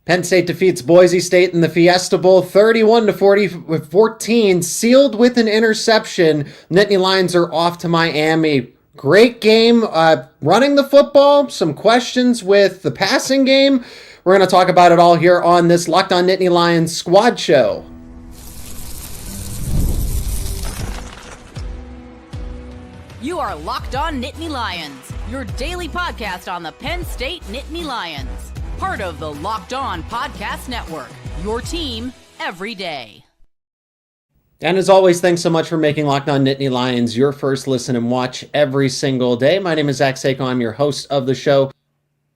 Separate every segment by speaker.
Speaker 1: Penn State defeats Boise State in the Fiesta Bowl 31 to 14, sealed with an interception. Nittany Lions are off to Miami. Great game running the football, some questions with the passing game. We're going to talk about it all here on this Locked On Nittany Lions Squad Show.
Speaker 2: You are Locked On Nittany Lions, your daily podcast on the Penn State Nittany Lions. Part of the Locked On Podcast Network, your team every day.
Speaker 1: And as always, thanks so much for making Locked On Nittany Lions your first listen and watch every single day. My name is Zach Seiko. I'm your host of the show.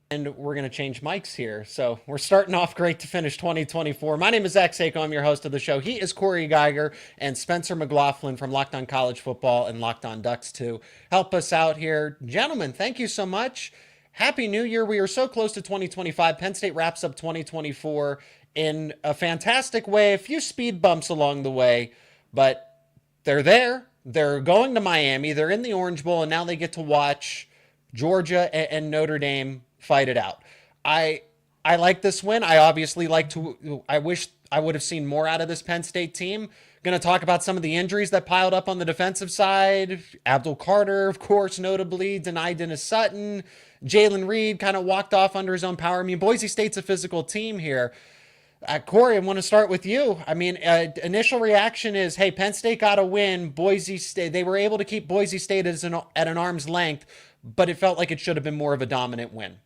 Speaker 1: And we're going to change mics here. So we're starting off great to finish 2024. My name is Zach Seiko. I'm your host of the show. He is Corey Geiger and Spencer McLaughlin from Locked On College Football and Locked On Ducks to help us out here. Gentlemen, thank you so much. Happy New Year. We are so close to 2025. Penn State wraps up 2024 in a fantastic way. A few speed bumps along the way, but they're there. They're going to Miami. They're in the Orange Bowl, and now they get to watch Georgia and Notre Dame fight it out. I like this win. I wish I would have seen more out of this Penn State team. Going to talk about some of the injuries that piled up on the defensive side. Abdul Carter, of course, notably denied Dennis Sutton. Jalen Reed kind of walked off under his own power. I mean, Boise State's a physical team here. Corey, I want to start with you. I mean, initial reaction is, hey, Penn State got a win. Boise State, they were able to keep Boise State at an arm's length, but it felt like it should have been more of a dominant win.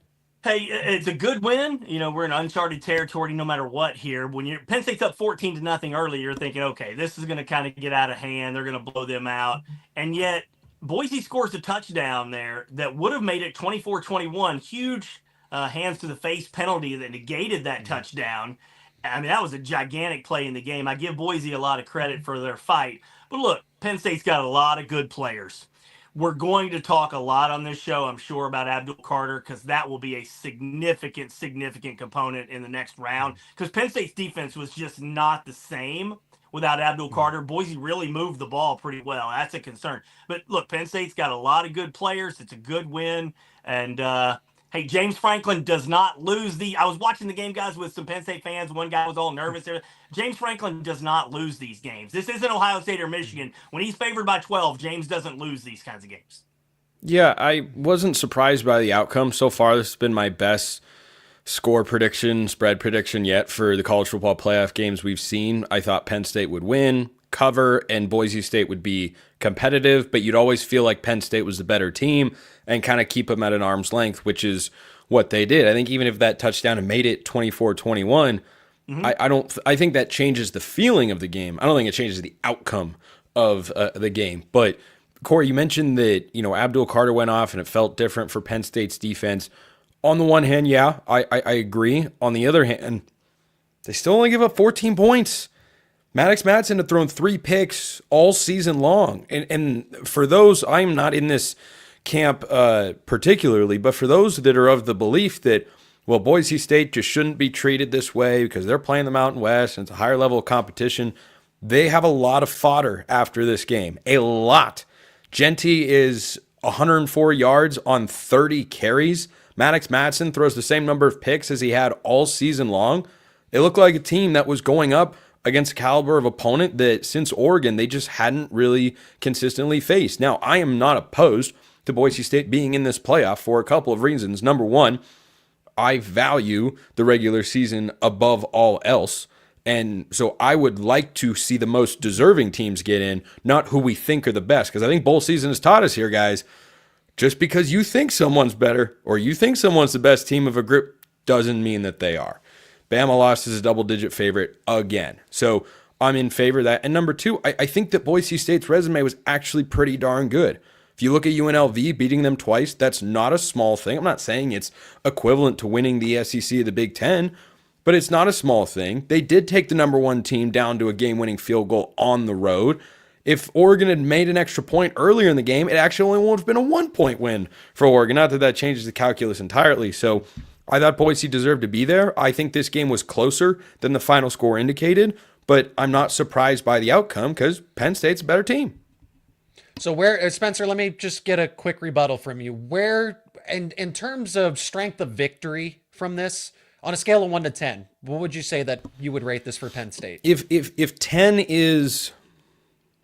Speaker 3: Hey, it's a good win. You know, we're in uncharted territory no matter what here. When Penn State's up 14-0 early, you're thinking, okay, this is going to kind of get out of hand. They're going to blow them out. And yet Boise scores a touchdown there that would have made it 24-21. Huge hands to the face penalty that negated that touchdown. I mean, that was a gigantic play in the game. I give Boise a lot of credit for their fight. But look, Penn State's got a lot of good players. We're going to talk a lot on this show, I'm sure, about Abdul Carter because that will be a significant component in the next round because Penn State's defense was just not the same without Abdul Carter. Boise really moved the ball pretty well. That's a concern. But look, Penn State's got a lot of good players. It's a good win. And, hey, James Franklin does not lose I was watching the game, guys, with some Penn State fans. One guy was all nervous there. James Franklin does not lose these games. This isn't Ohio State or Michigan. When he's favored by 12, James doesn't lose these kinds of games.
Speaker 4: Yeah, I wasn't surprised by the outcome. So far, this has been my best score prediction, spread prediction yet for the college football playoff games we've seen. I thought Penn State would win, cover, and Boise State would be competitive, but you'd always feel like Penn State was the better team and kind of keep them at an arm's length, which is what they did. I think even if that touchdown had made it 24-21, I think that changes the feeling of the game. I don't think it changes the outcome of the game. But Corey, you mentioned that, Abdul Carter went off and it felt different for Penn State's defense. On the one hand, yeah, I agree. On the other hand, they still only give up 14 points. Maddox Madsen had thrown 3 picks all season long. And for those, I'm not in this camp particularly, but for those that are of the belief that, well, Boise State just shouldn't be treated this way because they're playing the Mountain West and it's a higher level of competition, they have a lot of fodder after this game. A lot. Genty is 104 yards on 30 carries. Maddox Madsen throws the same number of picks as he had all season long. They look like a team that was going up against a caliber of opponent that since Oregon, they just hadn't really consistently faced. Now, I am not opposed to Boise State being in this playoff for a couple of reasons. Number one, I value the regular season above all else. And so I would like to see the most deserving teams get in, not who we think are the best. Because I think bowl season has taught us here, guys, just because you think someone's better or you think someone's the best team of a group doesn't mean that they are. Bama lost as a double-digit favorite again. So I'm in favor of that. And number two, I think that Boise State's resume was actually pretty darn good. If you look at UNLV beating them twice, that's not a small thing. I'm not saying it's equivalent to winning the SEC of the Big Ten, but it's not a small thing. They did take the number 1 team down to a game-winning field goal on the road. If Oregon had made an extra point earlier in the game, it actually only would have been a 1-point win for Oregon. Not that that changes the calculus entirely. So I thought Boise deserved to be there. I think this game was closer than the final score indicated, but I'm not surprised by the outcome because Penn State's a better team.
Speaker 1: So where, Spencer, let me just get a quick rebuttal from you. Where, in terms of strength of victory from this, On a scale of 1 to 10, what would you say that you would rate this for Penn State?
Speaker 4: If 10 is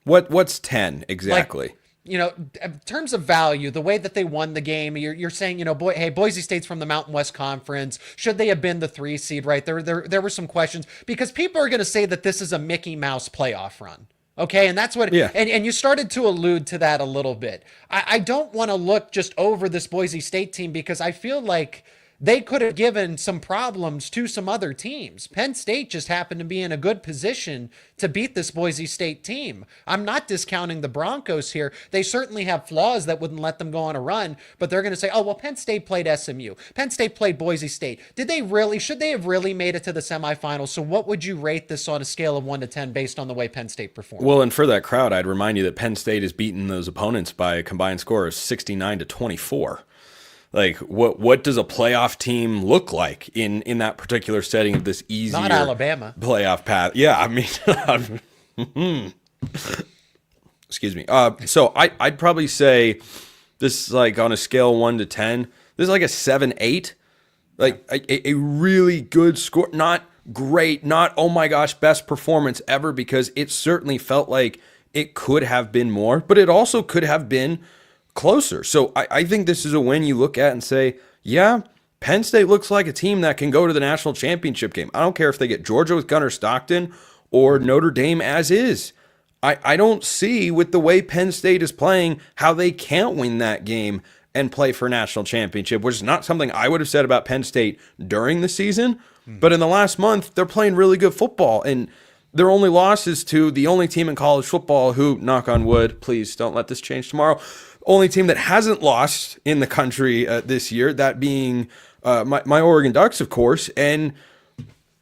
Speaker 4: what's 10 exactly?
Speaker 1: Like, in terms of value, the way that they won the game, you're saying, hey, Boise State's from the Mountain West Conference. Should they have been the 3 seed, right? There were some questions because people are going to say that this is a Mickey Mouse playoff run. Okay. And that's what, and you started to allude to that a little bit. I don't want to look just over this Boise State team because I feel like they could have given some problems to some other teams. Penn State just happened to be in a good position to beat this Boise State team. I'm not discounting the Broncos here. They certainly have flaws that wouldn't let them go on a run, but they're going to say, oh, well, Penn State played SMU. Penn State played Boise State. Should they have really made it to the semifinals? So what would you rate this on a scale of 1 to 10 based on the way Penn State performed?
Speaker 4: Well, and for that crowd, I'd remind you that Penn State has beaten those opponents by a combined score of 69-24. Like, what does a playoff team look like in that particular setting of this easier
Speaker 1: not Alabama
Speaker 4: playoff path? Yeah, I mean, excuse me. So I'd probably say this is like on a scale of 1 to 10. This is like a 7-8, like a really good score. Not great, not oh my gosh, best performance ever, because it certainly felt like it could have been more, but it also could have been closer. So I think this is a win you look at and say, yeah, Penn State looks like a team that can go to the national championship game. I don't care if they get Georgia with Gunnar Stockton or Notre Dame as is. I don't see, with the way Penn State is playing, how they can't win that game and play for a national championship, which is not something I would have said about Penn State during the season. But in the last month, they're playing really good football, and their only loss is to the only team in college football who, knock on wood, please don't let this change tomorrow, only team that hasn't lost in the country this year, that being my Oregon Ducks, of course. And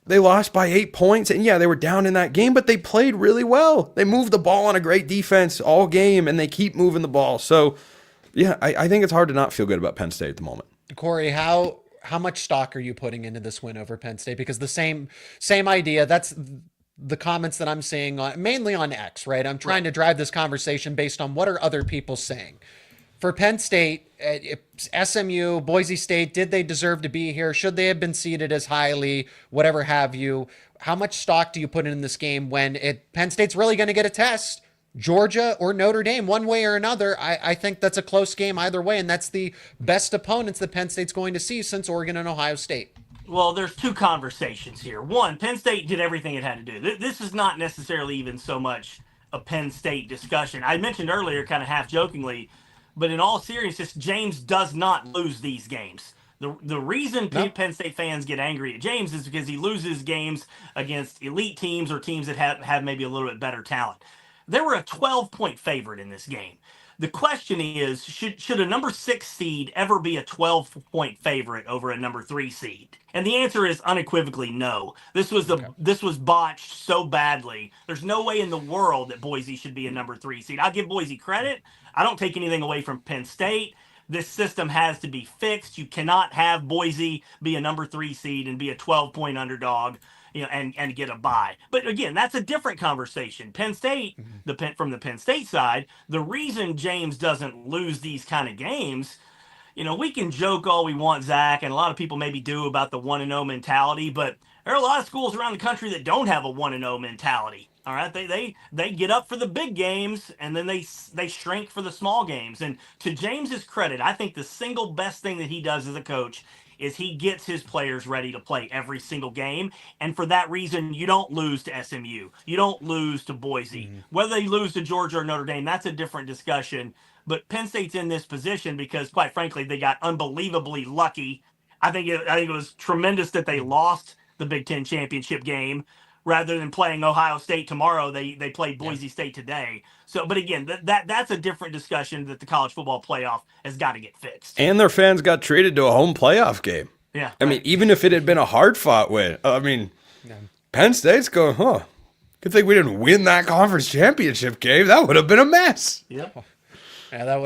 Speaker 4: they lost by 8 points. And yeah, they were down in that game, but they played really well. They moved the ball on a great defense all game, and they keep moving the ball. So yeah, I think it's hard to not feel good about Penn State at the moment.
Speaker 1: Corey, how much stock are you putting into this win over Penn State? Because the same idea, that's the comments that I'm seeing mainly on X, right? I'm trying to drive this conversation based on what are other people saying. For Penn State, SMU, Boise State, did they deserve to be here? Should they have been seeded as highly? Whatever have you. How much stock do you put in this game when Penn State's really going to get a test? Georgia or Notre Dame, one way or another. I think that's a close game either way, and that's the best opponents that Penn State's going to see since Oregon and Ohio State.
Speaker 3: Well, there's two conversations here. One, Penn State did everything it had to do. This is not necessarily even so much a Penn State discussion. I mentioned earlier, kind of half jokingly, but in all seriousness, James does not lose these games. The reason Penn State fans get angry at James is because he loses games against elite teams or teams that have maybe a little bit better talent. They were a 12-point favorite in this game. The question is, should a number 6 seed ever be a 12-point favorite over a number 3 seed? And the answer is unequivocally no. This was botched so badly. There's no way in the world that Boise should be a number 3 seed. I'll give Boise credit. I don't take anything away from Penn State. This system has to be fixed. You cannot have Boise be a number 3 seed and be a 12-point underdog, and get a bye. But again, that's a different conversation. Penn State, from the Penn State side, the reason James doesn't lose these kind of games, we can joke all we want, Zach, and a lot of people maybe do about the 1-0 mentality, but there are a lot of schools around the country that don't have a 1-0 mentality. All right, they get up for the big games and then they shrink for the small games. And to James's credit, I think the single best thing that he does as a coach is he gets his players ready to play every single game. And for that reason, you don't lose to SMU. You don't lose to Boise. Whether they lose to Georgia or Notre Dame, that's a different discussion. But Penn State's in this position because, quite frankly, they got unbelievably lucky. I think it was tremendous that they lost the Big Ten championship game. Rather than playing Ohio State tomorrow, they played Boise State today. So, but again, that's a different discussion that the college football playoff has got to get fixed.
Speaker 4: And their fans got treated to a home playoff game.
Speaker 3: Yeah.
Speaker 4: I mean, even if it had been a hard-fought win, Penn State's going, good thing we didn't win that conference championship game. That would have been a mess.
Speaker 3: Yep.
Speaker 1: Yeah, that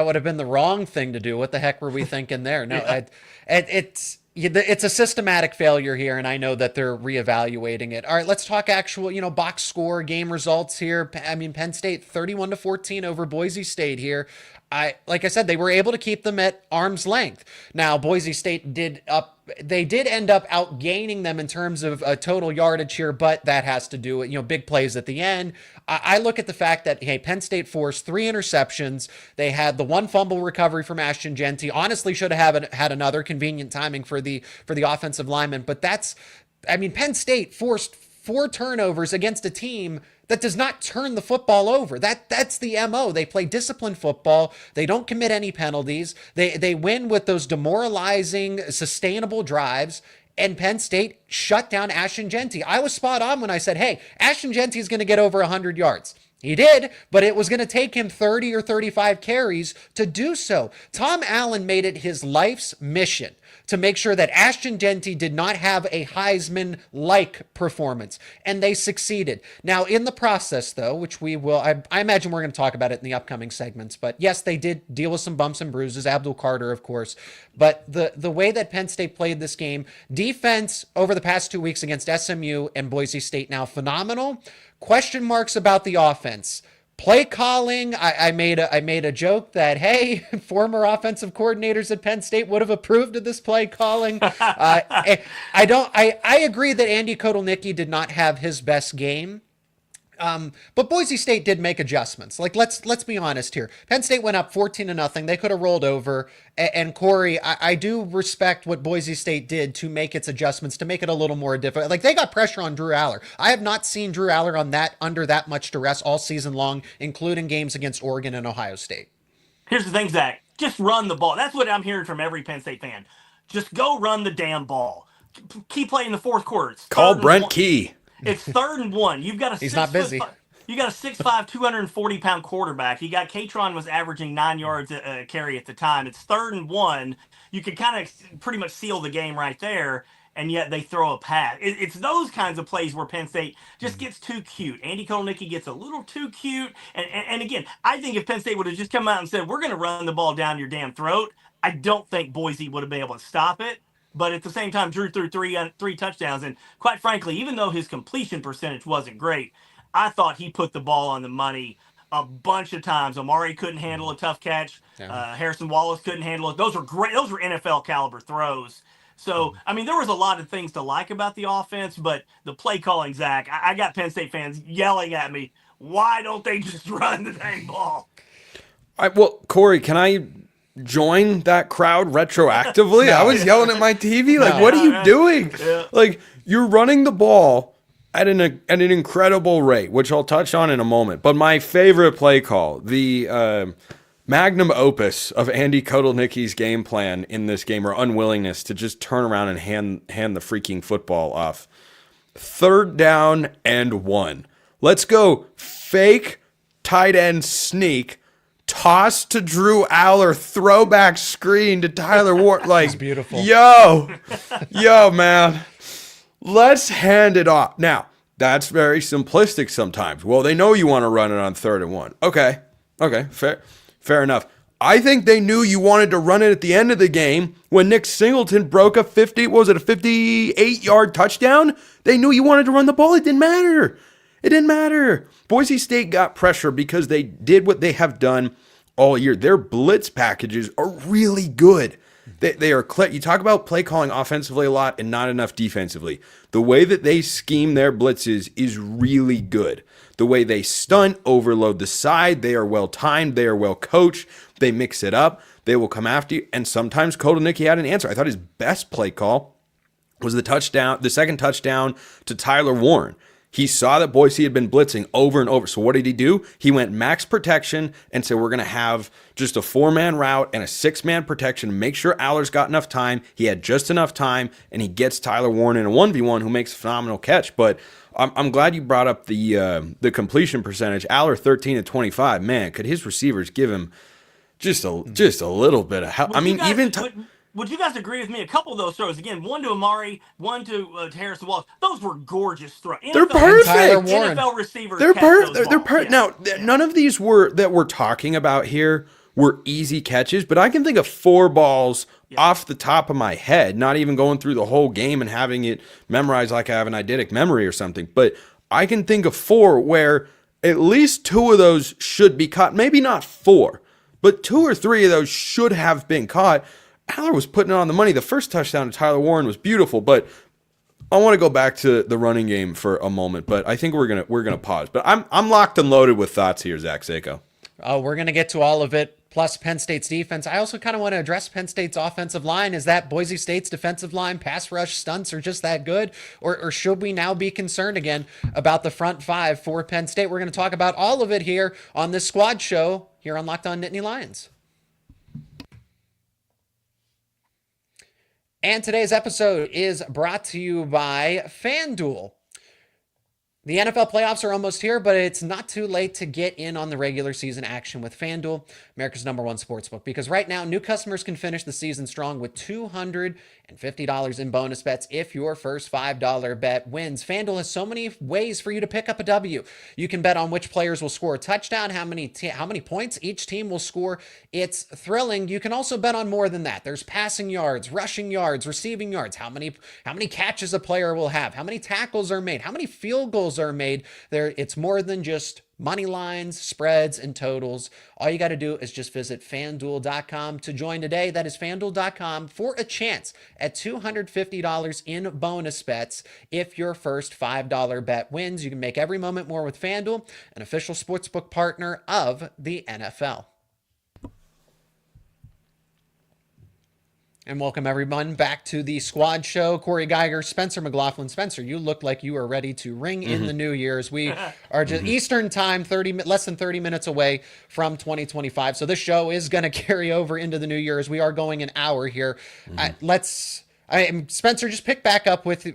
Speaker 1: would have been the wrong thing to do. What the heck were we thinking there? No, it's a systematic failure here, and I know that they're reevaluating it. All right, let's talk actual, box score game results here. I mean, Penn State 31-14 over Boise State here. like I said, they were able to keep them at arm's length. Now, Boise State did end up outgaining them in terms of total yardage here, but that has to do with, big plays at the end. I look at the fact that, hey, Penn State forced 3 interceptions. They had the 1 fumble recovery from Ashton Genty. Honestly, should have had another convenient timing for the offensive lineman, but Penn State forced 4 turnovers against a team that does not turn the football over. That's the MO. They play disciplined football. They don't commit any penalties. They win with those demoralizing, sustainable drives. And Penn State shut down Ashton Genty. I was spot on when I said, hey, Ashton Genty is going to get over 100 yards. He did, but it was going to take him 30 or 35 carries to do so. Tom Allen made it his life's mission to make sure that Ashton Genty did not have a Heisman-like performance, and they succeeded. Now, in the process, though, which we will, I imagine we're going to talk about it in the upcoming segments, but yes, they did deal with some bumps and bruises, Abdul Carter, of course, but the way that Penn State played this game, defense over the past 2 weeks against SMU and Boise State now phenomenal. Question marks about the offense. Play calling, I made a joke that, hey, former offensive coordinators at Penn State would have approved of this play calling. I agree that Andy Kotelnicki did not have his best game. But Boise State did make adjustments. Like, let's be honest here. Penn State went up 14-0. They could have rolled over. And Corey, I do respect what Boise State did to make its adjustments, to make it a little more difficult. Like, they got pressure on Drew Aller. I have not seen Drew Aller under that much duress all season long, including games against Oregon and Ohio State.
Speaker 3: Here's the thing, Zach. Just run the ball. That's what I'm hearing from every Penn State fan. Just go run the damn ball. Key play in the fourth quarter.
Speaker 4: Call Brent Key.
Speaker 3: It's 3rd and 1. You've got a
Speaker 1: He's not busy.
Speaker 3: You got a 6'5", 240-pound quarterback. You got Katron was averaging 9 yards a carry at the time. It's 3rd and 1. You could kind of pretty much seal the game right there, and yet they throw a pass. It's those kinds of plays where Penn State just gets too cute. Andy Kotelnicki gets a little too cute. And again, I think if Penn State would have just come out and said, we're going to run the ball down your damn throat, I don't think Boise would have been able to stop it. But at the same time, Drew threw three touchdowns. And quite frankly, even though his completion percentage wasn't great, I thought he put the ball on the money a bunch of times. Amari couldn't handle a tough catch. Yeah. Harrison Wallace couldn't handle it. Those were great. Those were NFL caliber throws. So, I mean, there was a lot of things to like about the offense, but the play calling, Zach, I got Penn State fans yelling at me, why don't they just run the dang ball?
Speaker 4: Well, Corey, can I join that crowd retroactively? I was yelling at my TV like, what are you doing? Yeah. Like, you're running the ball at an incredible rate, which I'll touch on in a moment. But my favorite play call, the magnum opus of Andy Kotelnicki's game plan in this game, or unwillingness to just turn around and hand the freaking football off. 3rd down and 1. Let's go fake tight end sneak. Toss to Drew Aller, throwback screen to Tyler Ward. Like,
Speaker 1: it's beautiful.
Speaker 4: Yo, man, let's hand it off. Now, that's very simplistic sometimes. Well, they know you want to run it on 3rd and 1. Okay, fair enough. I think they knew you wanted to run it at the end of the game when Nick Singleton broke a 58-yard touchdown. They knew you wanted to run the ball. It didn't matter. Boise State got pressure because they did what they have done all year. Their blitz packages are really good. They are clear. You talk about play calling offensively a lot and not enough defensively. The way that they scheme their blitzes is really good. The way they stunt, overload the side, they are well timed, they are well coached, they mix it up, they will come after you. And sometimes Kotelnicki had an answer. I thought his best play call was the second touchdown to Tyler Warren. He saw that Boise had been blitzing over and over. So what did he do? He went max protection and said, we're going to have just a 4-man route and a 6-man protection to make sure Aller's got enough time. He had just enough time, and he gets Tyler Warren in a 1v1 who makes a phenomenal catch. But I'm glad you brought up the completion percentage. Aller 13-25. Man, could his receivers give him just a little bit of help?
Speaker 3: Would you guys agree with me? A couple of those throws, again, one to Amari, one to Harrison Wallace. Those were gorgeous throws.
Speaker 4: They're perfect.
Speaker 3: NFL receivers.
Speaker 4: They're perfect. They're
Speaker 3: perfect.
Speaker 4: Now, none of these that we're talking about here were easy catches, but I can think of 4 balls off the top of my head, not even going through the whole game and having it memorized like I have an eidetic memory or something. But I can think of 4 where at least 2 of those should be caught. Maybe not 4. but 2 or 3 of those should have been caught. Aller was putting it on the money. The first touchdown to Tyler Warren was beautiful, but I want to go back to the running game for a moment, but I think we're gonna pause. But I'm locked and loaded with thoughts here, Zach Seiko.
Speaker 1: Oh, we're going to get to all of it, plus Penn State's defense. I also kind of want to address Penn State's offensive line. Is that Boise State's defensive line pass rush stunts are just that good? Or should we now be concerned again about the front five for Penn State? We're going to talk about all of it here on this squad show here on Locked On Nittany Lions. And today's episode is brought to you by FanDuel. The NFL playoffs are almost here, but it's not too late to get in on the regular season action with FanDuel, America's #1 sportsbook, because right now new customers can finish the season strong with $250 in bonus bets if your first $5 bet wins. FanDuel has so many ways for you to pick up a W. You can bet on which players will score a touchdown, how many points each team will score. It's thrilling. You can also bet on more than that. There's passing yards, rushing yards, receiving yards, how many catches a player will have, how many tackles are made, how many field goals are made. It's more than just money lines, spreads, and totals. All you got to do is just visit FanDuel.com to join today. That is FanDuel.com for a chance at $250 in bonus bets if your first $5 bet wins. You can make every moment more with FanDuel, an official sportsbook partner of the NFL. And welcome everyone back to the squad show. Corey Geiger, Spencer McLaughlin. Spencer, you look like you are ready to ring in the New Year's. We are just Eastern time, less than 30 minutes away from 2025. So this show is going to carry over into the New Year's. We are going an hour here. Spencer, just pick back up with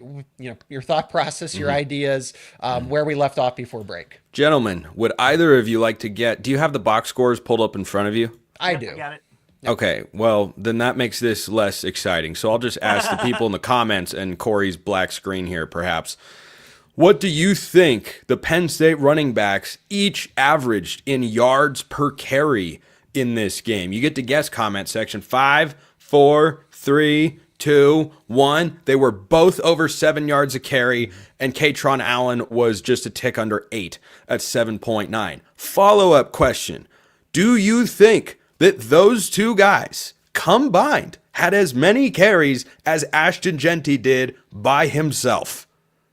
Speaker 1: your thought process, your ideas, where we left off before break.
Speaker 4: Gentlemen, would either of you like to do you have the box scores pulled up in front of you?
Speaker 1: I do.
Speaker 3: I got it.
Speaker 4: Okay, well, then that makes this less exciting. So I'll just ask the people in the comments and Corey's black screen here, perhaps. What do you think the Penn State running backs each averaged in yards per carry in this game? You get to guess, comment section. 5, 4, 3, 2, 1. They were both over 7 yards a carry, and Katron Allen was just a tick under 8 at 7.9. Follow-up question. Do you think that those two guys combined had as many carries as Ashton Jeanty did by himself?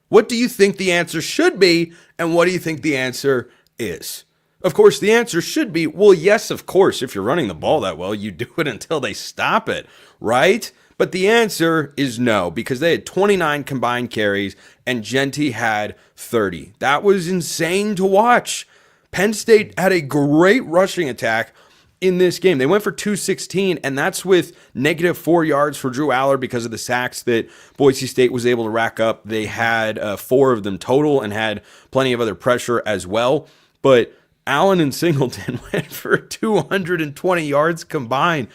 Speaker 4: What do you think the answer should be, and what do you think the answer is? Of course, the answer should be, well, yes, of course, if you're running the ball that well, you do it until they stop it, right? But the answer is no, because they had 29 combined carries, and Jeanty had 30. That was insane to watch. Penn State had a great rushing attack in this game. They went for 216, and that's with -4 yards for Drew Aller because of the sacks that Boise State was able to rack up. They had 4 of them total and had plenty of other pressure as well. But Allen and Singleton went for 220 yards combined.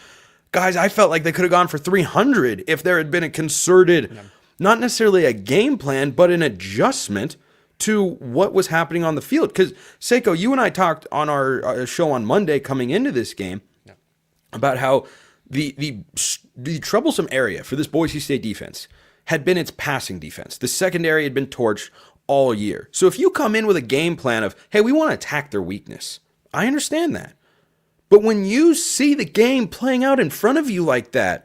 Speaker 4: Guys, I felt like they could have gone for 300 if there had been a concerted, not necessarily a game plan, but an adjustment to what was happening on the field. Because, Seiko, you and I talked on our show on Monday coming into this game about how the troublesome area for this Boise State defense had been its passing defense. The secondary had been torched all year. So if you come in with a game plan of, hey, we want to attack their weakness, I understand that. But when you see the game playing out in front of you like that,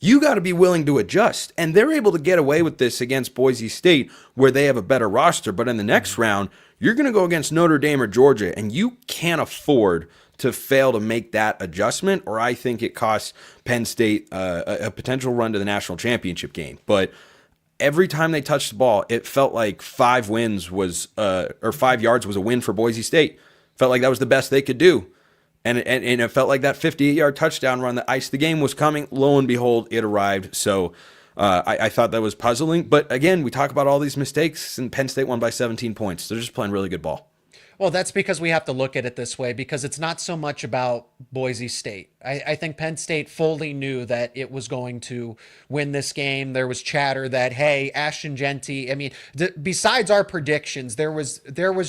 Speaker 4: you got to be willing to adjust. And they're able to get away with this against Boise State, where they have a better roster. But in the next round, you're going to go against Notre Dame or Georgia, and you can't afford to fail to make that adjustment, or I think it costs Penn State a potential run to the national championship game. But every time they touched the ball, it felt like 5 yards was a win for Boise State. Felt like that was the best they could do. And it felt like that 58-yard touchdown run that iced the game was coming. Lo and behold, it arrived. So I thought that was puzzling. But again, we talk about all these mistakes, and Penn State won by 17 points. They're just playing really good ball.
Speaker 1: Well, that's because we have to look at it this way, because it's not so much about Boise State. I think Penn State fully knew that it was going to win this game. There was chatter that, hey, Ashton Jeanty, I mean, besides our predictions, there was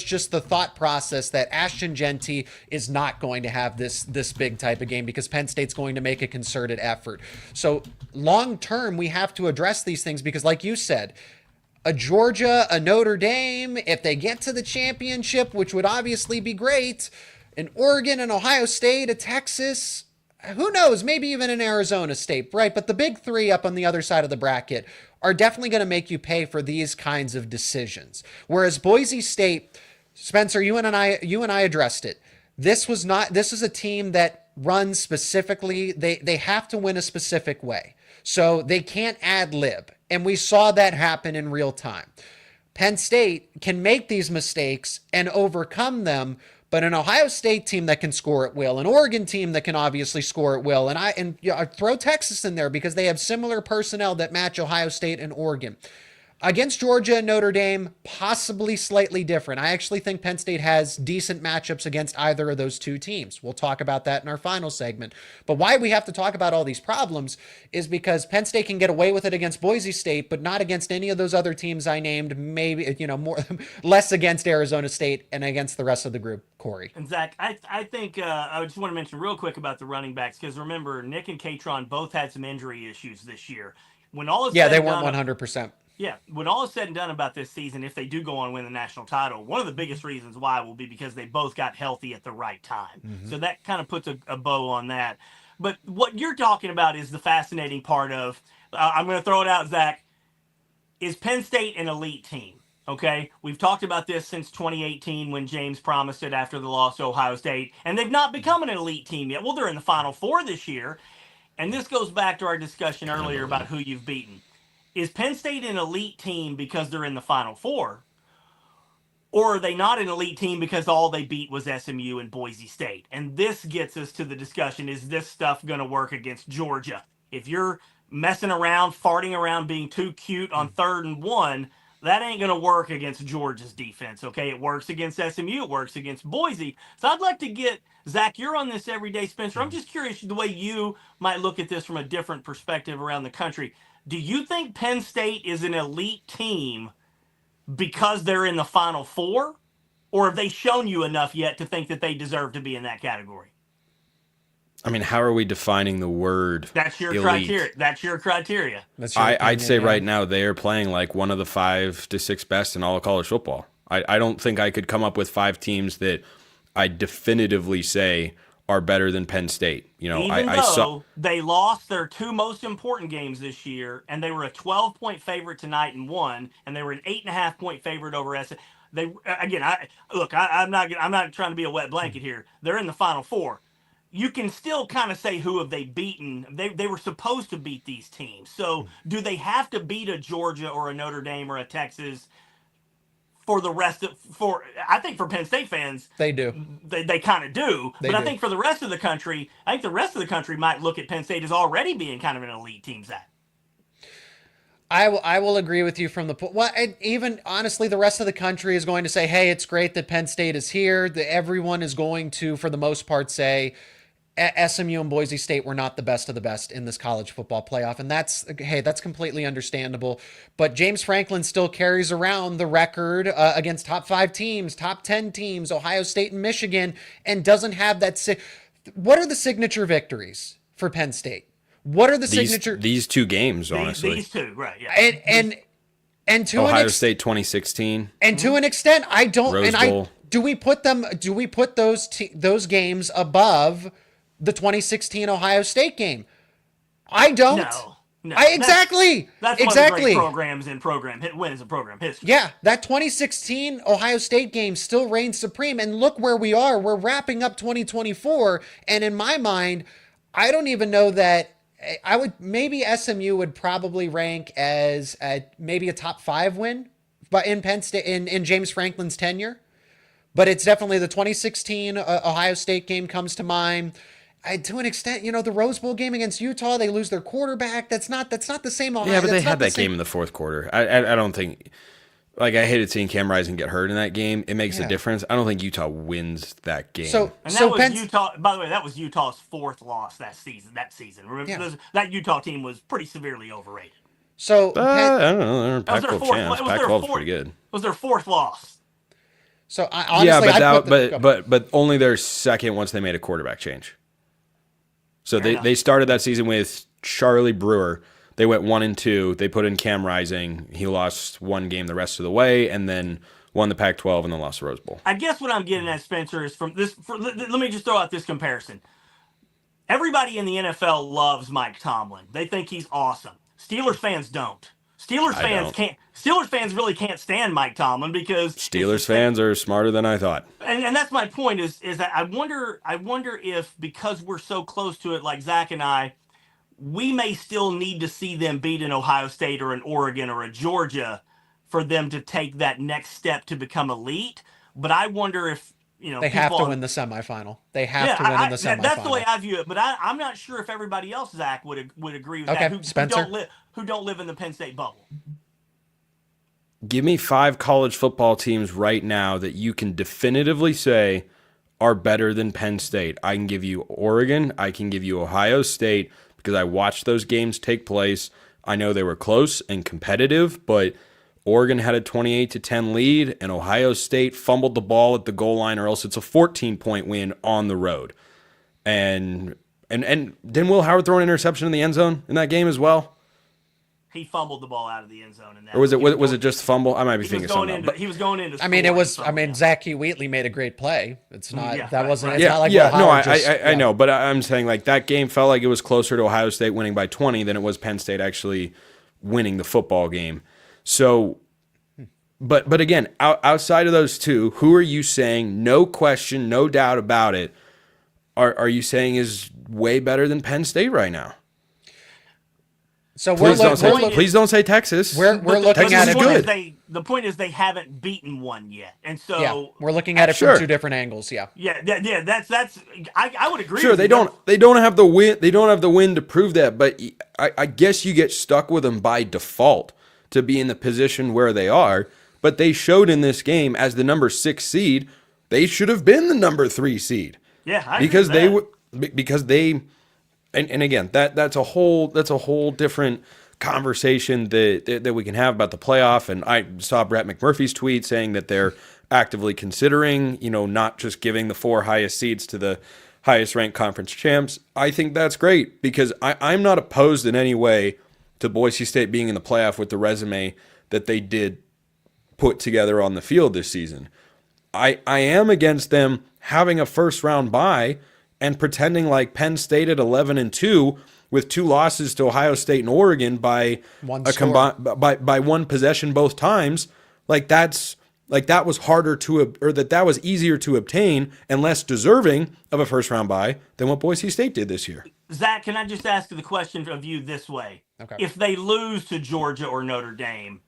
Speaker 1: just the thought process that Ashton Jeanty is not going to have this big type of game because Penn State's going to make a concerted effort. So long term, we have to address these things because, like you said, a Georgia, a Notre Dame, if they get to the championship, which would obviously be great, an Oregon, an Ohio State, a Texas, who knows, maybe even an Arizona State, right? But the big three up on the other side of the bracket are definitely going to make you pay for these kinds of decisions. Whereas Boise State, Spencer, you and I addressed it. This is a team that runs specifically, they have to win a specific way. So they can't ad lib. And we saw that happen in real time. Penn State can make these mistakes and overcome them, but an Ohio State team that can score at will, an Oregon team that can obviously score at will, and I throw Texas in there because they have similar personnel that match Ohio State and Oregon. Against Georgia and Notre Dame, possibly slightly different. I actually think Penn State has decent matchups against either of those two teams. We'll talk about that in our final segment. But why we have to talk about all these problems is because Penn State can get away with it against Boise State, but not against any of those other teams I named, maybe, less against Arizona State and against the rest of the group. Corey.
Speaker 3: And Zach, I think I just want to mention real quick about the running backs, because remember, Nick and Katron both had some injury issues this year. When all is
Speaker 1: they weren't 100%.
Speaker 3: Yeah, when all is said and done about this season, if they do go on and win the national title, one of the biggest reasons why will be because they both got healthy at the right time. Mm-hmm. So that kind of puts a bow on that. But what you're talking about is the fascinating part of, I'm going to throw it out, Zach, is Penn State an elite team? Okay, we've talked about this since 2018 when James promised it after the loss to Ohio State, and they've not become an elite team yet. Well, they're in the Final Four this year, and this goes back to our discussion earlier about who you've beaten. Is Penn State an elite team because they're in the Final Four? Or are they not an elite team because all they beat was SMU and Boise State? And this gets us to the discussion, is this stuff going to work against Georgia? If you're messing around, farting around, being too cute on 3rd and 1, that ain't going to work against Georgia's defense, okay? It works against SMU. It works against Boise. So I'd like to get, Zach, you're on this every day, Spencer. I'm just curious the way you might look at this from a different perspective around the country. Do you think Penn State is an elite team because they're in the Final Four? Or have they shown you enough yet to think that they deserve to be in that category?
Speaker 4: I mean, how are we defining the word
Speaker 3: That's your
Speaker 4: elite?
Speaker 3: criteria. That's your criteria.
Speaker 4: I'd say right now they are playing like one of the 5 to 6 best in all of college football. I don't think I could come up with 5 teams that I definitively say are better than Penn State.
Speaker 3: Even though they lost their 2 most important games this year, and they were a 12-point favorite tonight and won, and they were an 8.5-point favorite over SM. I'm not trying to be a wet blanket here. They're in the Final Four. You can still kind of say who have they beaten. They were supposed to beat these teams. So do they have to beat a Georgia or a Notre Dame or a Texas for the rest of I think for Penn State fans,
Speaker 1: they do.
Speaker 3: They kind of do. I think for the rest of the country, might look at Penn State as already being kind of an elite team, Zach.
Speaker 1: I will agree with you from even honestly, the rest of the country is going to say, hey, it's great that Penn State is here. Everyone is going to, for the most part, say SMU and Boise State were not the best of the best in this college football playoff. And that's completely understandable. But James Franklin still carries around the record against top 5 teams, top 10 teams, Ohio State and Michigan, and doesn't have that. What are the signature victories for Penn State? What are
Speaker 4: these 2 games, honestly?
Speaker 3: These 2, right, yeah.
Speaker 1: And to
Speaker 4: Ohio State 2016.
Speaker 1: And to an extent, I don't
Speaker 4: Rose Bowl.
Speaker 1: Do we put those games above the 2016 Ohio State game? I don't.
Speaker 3: No.
Speaker 1: Exactly.
Speaker 3: That's one of the great programs in wins in program history.
Speaker 1: Yeah, that 2016 Ohio State game still reigns supreme. And look where we are. We're wrapping up 2024. And in my mind, I don't even know that maybe SMU would probably rank as maybe a top 5 win, but in Penn State, in James Franklin's tenure. But it's definitely the 2016 Ohio State game comes to mind. To an extent, the Rose Bowl game against Utah, they lose their quarterback. That's not the same Ohio.
Speaker 4: Yeah, but they had that game in the 4th quarter. I don't think, I hated seeing Cam Rising get hurt in that game. It makes a difference. I don't think Utah wins that game.
Speaker 3: Utah. By the way, that was Utah's 4th loss that season. Remember, that Utah team was pretty severely overrated.
Speaker 1: So
Speaker 4: I don't know. They're Pac-12 champs. Pac-12 is pretty good.
Speaker 3: It was their 4th loss.
Speaker 1: So honestly,
Speaker 4: but only their 2nd once they made a quarterback change. So they started that season with Charlie Brewer. They went 1-2. They put in Cam Rising. He lost 1 game the rest of the way, and then won the Pac-12, and then lost the Rose Bowl.
Speaker 3: I guess what I'm getting at, Spencer, is from this. Let me just throw out this comparison. Everybody in the NFL loves Mike Tomlin. They think he's awesome. Steelers fans don't. Steelers fans really can't stand Mike Tomlin because
Speaker 4: Steelers fans are smarter than I thought.
Speaker 3: And that's my point is that I wonder if because we're so close to it, like Zach and I, we may still need to see them beat an Ohio State or an Oregon or a Georgia for them to take that next step to become elite. But I wonder if
Speaker 1: they have to win the semifinal. They have to win in the semifinal.
Speaker 3: That's the way I view it. But I'm not sure if everybody else, Zach, would agree with that.
Speaker 1: Spencer,
Speaker 3: who don't live in the Penn State bubble.
Speaker 4: Give me 5 college football teams right now that you can definitively say are better than Penn State. I can give you Oregon. I can give you Ohio State because I watched those games take place. I know they were close and competitive, but Oregon had a 28-10 lead, and Ohio State fumbled the ball at the goal line, or else it's a 14-point win on the road. And didn't Will Howard throw an interception in the end zone in that game as well?
Speaker 3: He fumbled the ball out of the end zone in that.
Speaker 4: Or was it just fumble? I might be thinking something.
Speaker 3: He was going into.
Speaker 1: Zachy Wheatley made a great play. It's not wasn't.
Speaker 3: Right.
Speaker 1: It's not like Will Howard
Speaker 4: I know, but I'm saying like that game felt like it was closer to Ohio State winning by 20 than it was Penn State actually winning the football game. So, but again, outside of those two, who are you saying, no question, no doubt about it, are you saying is way better than Penn State right now?
Speaker 1: So
Speaker 4: please don't say Texas.
Speaker 1: We're looking at it
Speaker 3: good. The point is they haven't beaten one yet, and so
Speaker 1: we're looking at it from two different angles. Yeah.
Speaker 3: That's. I would agree.
Speaker 4: Sure, they don't have the win. They don't have the win to prove that, but I guess you get stuck with them by default to be in the position where they are. But they showed in this game as the number 6 seed, they should have been the number 3 seed.
Speaker 3: Yeah,
Speaker 4: because they. And again, that's a whole different conversation that we can have about the playoff. And I saw Brett McMurphy's tweet saying that they're actively considering, not just giving the 4 highest seeds to the highest ranked conference champs. I think that's great because I'm not opposed in any way to Boise State being in the playoff with the resume that they did put together on the field this season. I am against them having a first round bye and pretending like Penn State at 11-2 with 2 losses to Ohio State and Oregon by by one possession both times, that was harder that was easier to obtain and less deserving of a first round bye than what Boise State did this year.
Speaker 3: Zach, can I just ask the question of you this way?
Speaker 1: Okay.
Speaker 3: If they lose to Georgia or Notre Dame,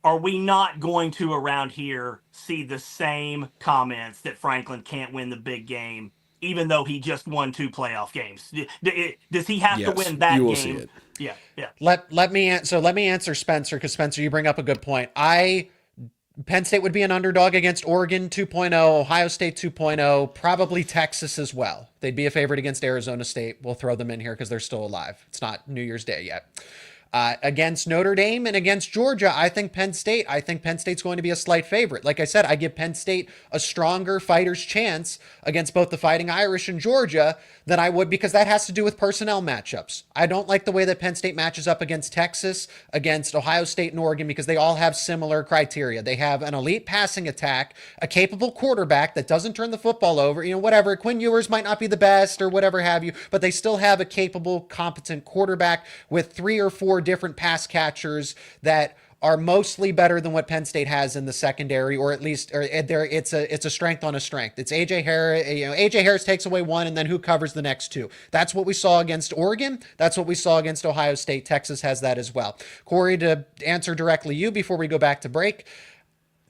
Speaker 3: are we not going to around here see the same comments that Franklin can't win the big game? Even though he just won 2 playoff games, does he have to win that game?
Speaker 4: You will see it.
Speaker 3: Yeah.
Speaker 1: Let me answer Spencer, because Spencer, you bring up a good point. Penn State would be an underdog against Oregon 2.0, Ohio State 2.0, probably Texas as well. They'd be a favorite against Arizona State. We'll throw them in here because they're still alive. It's not New Year's Day yet. Against Notre Dame and against Georgia, I think Penn State's going to be a slight favorite. Like I said, I give Penn State a stronger fighter's chance against both the Fighting Irish and Georgia than I would, because that has to do with personnel matchups. I don't like the way that Penn State matches up against Texas, against Ohio State and Oregon, because they all have similar criteria. They have an elite passing attack, a capable quarterback that doesn't turn the football over, whatever. Quinn Ewers might not be the best or whatever have you, but they still have a capable, competent quarterback with 3 or 4 different pass catchers that are mostly better than what Penn State has in the secondary, or at least it's a strength on a strength. It's AJ Harris. AJ Harris takes away one, and then who covers the next 2? That's what we saw against Oregon. That's what we saw against Ohio State. Texas has that as well. Corey, to answer directly you before we go back to break,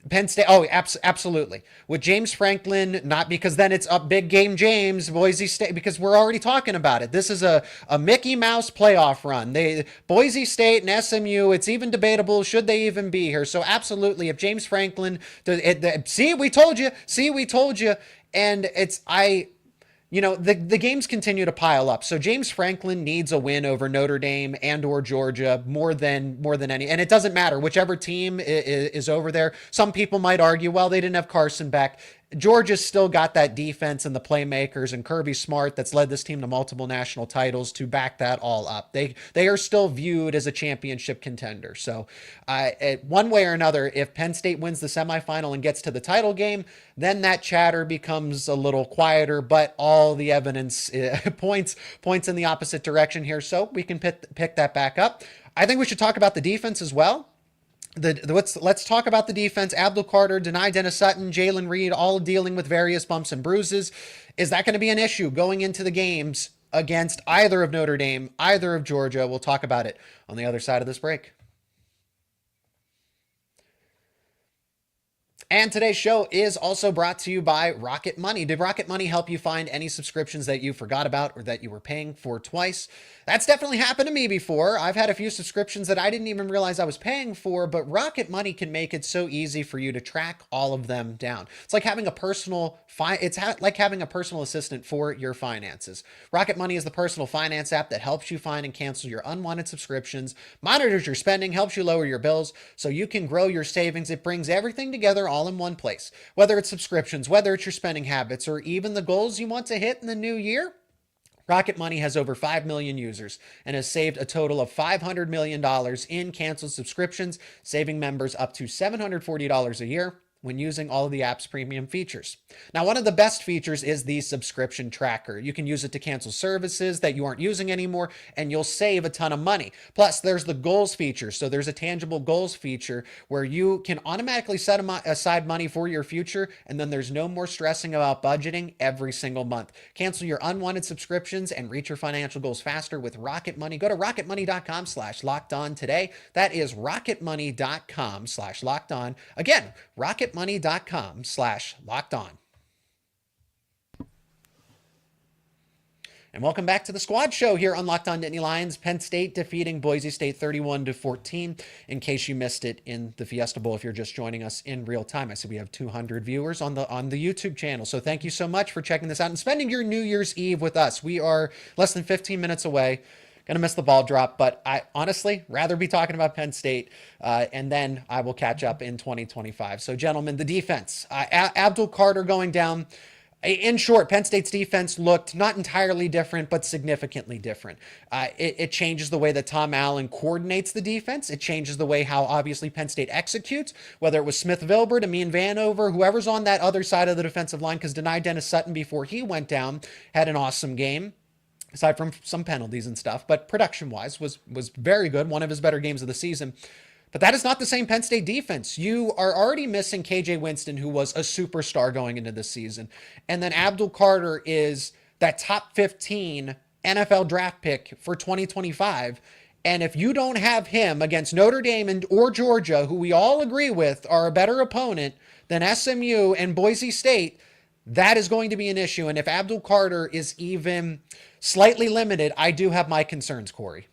Speaker 1: Penn State, absolutely. With James Franklin, not because then it's up big game James, Boise State, because we're already talking about it. This is a Mickey Mouse playoff run. Boise State and SMU, it's even debatable, should they even be here? So absolutely, if James Franklin, see, we told you, and the games continue to pile up. So James Franklin needs a win over Notre Dame and or Georgia more than any. And it doesn't matter whichever team is over there. Some people might argue, well, they didn't have Carson back. Georgia's still got that defense and the playmakers and Kirby Smart that's led this team to multiple national titles to back that all up. They are still viewed as a championship contender. So one way or another, if Penn State wins the semifinal and gets to the title game, then that chatter becomes a little quieter, but all the evidence points in the opposite direction here. So we can pick that back up. I think we should talk about the defense as well. Let's talk about the defense. Abdul Carter, Denai Dennis-Sutton, Jalen Reed, all dealing with various bumps and bruises. Is that going to be an issue going into the games against either of Notre Dame, either of Georgia? We'll talk about it on the other side of this break. And today's show is also brought to you by Rocket Money. Did Rocket Money help you find any subscriptions that you forgot about or that you were paying for twice? That's definitely happened to me before. I've had a few subscriptions that I didn't even realize I was paying for, but Rocket Money can make it so easy for you to track all of them down. It's like having a personal assistant for your finances. Rocket Money is the personal finance app that helps you find and cancel your unwanted subscriptions, monitors your spending, helps you lower your bills so you can grow your savings. It brings everything together all in one place. Whether it's subscriptions, whether it's your spending habits, or even the goals you want to hit in the new year, Rocket Money has over 5 million users and has saved a total of $500 million in canceled subscriptions, saving members up to $740 a year when using all of the app's premium features. Now, one of the best features is the subscription tracker. You can use it to cancel services that you aren't using anymore, and you'll save a ton of money. Plus, there's the goals feature. So there's a tangible goals feature where you can automatically set aside money for your future, and then there's no more stressing about budgeting every single month. Cancel your unwanted subscriptions and reach your financial goals faster with Rocket Money. Go to rocketmoney.com/lockedon today. That is rocketmoney.com/lockedon. Again, rocketmoney.com/lockedon. And welcome back to the Squad Show here on Locked On Nittany Lions. Penn State defeating Boise State 31-14. In case you missed it in the Fiesta Bowl, if you're just joining us in real time, I see we have 200 viewers on the YouTube channel. So thank you so much for checking this out and spending your New Year's Eve with us. We are less than 15 minutes away. Gonna miss the ball drop, but I honestly rather be talking about Penn State, and then I will catch up in 2025. So, gentlemen, the defense. Abdul Carter going down. In short, Penn State's defense looked not entirely different, but significantly different. It changes the way that Tom Allen coordinates the defense. It changes the way how obviously Penn State executes, whether it was Smith Vilbert, Amin Vanover, whoever's on that other side of the defensive line, because Denai Dennis-Sutton, before he went down, had an awesome game, aside from some penalties and stuff, but production-wise was very good, one of his better games of the season. But that is not the same Penn State defense. You are already missing KJ Winston, who was a superstar going into this season. And then Abdul Carter is that top 15 NFL draft pick for 2025. And if you don't have him against Notre Dame or Georgia, who we all agree with are a better opponent than SMU and Boise State, that is going to be an issue. And if Abdul Carter is even slightly limited, I do have my concerns, Corey.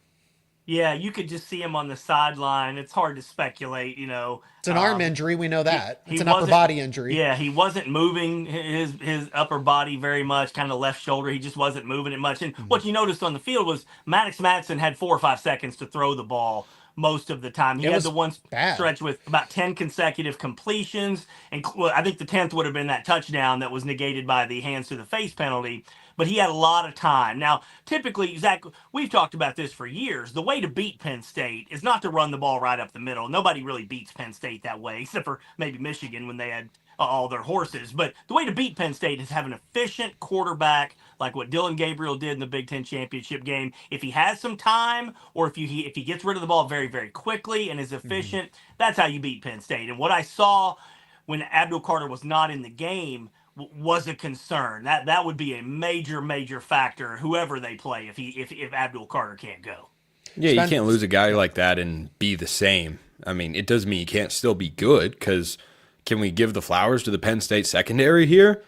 Speaker 3: Yeah, you could just see him on the sideline. It's hard to speculate, you know.
Speaker 1: It's an arm injury, we know that. It's an upper body injury.
Speaker 3: Yeah, he wasn't moving his upper body very much, kind of left shoulder. He just wasn't moving it much. And what you noticed on the field was Maddox Madsen had 4 or 5 seconds to throw the ball most of the time. He had the one stretch with about 10 consecutive completions, and I think the 10th would have been that touchdown that was negated by the hands to the face penalty. But he had a lot of time. Now, typically, Zach, we've talked about this for years. The way to beat Penn State is not to run the ball right up the middle. Nobody really beats Penn State that way, except for maybe Michigan when they had all their horses. But the way to beat Penn State is have an efficient quarterback like what Dylan Gabriel did in the Big Ten championship game. If he has some time, or if he gets rid of the ball very, very quickly and is efficient, that's how you beat Penn State. And what I saw when Abdul Carter was not in the game was a concern. That would be a major factor, whoever they play, if Abdul Carter can't go.
Speaker 4: Yeah, you can't lose a guy like that and be the same. I mean, it doesn't mean you can't still be good, because can we give the flowers to the Penn State secondary here?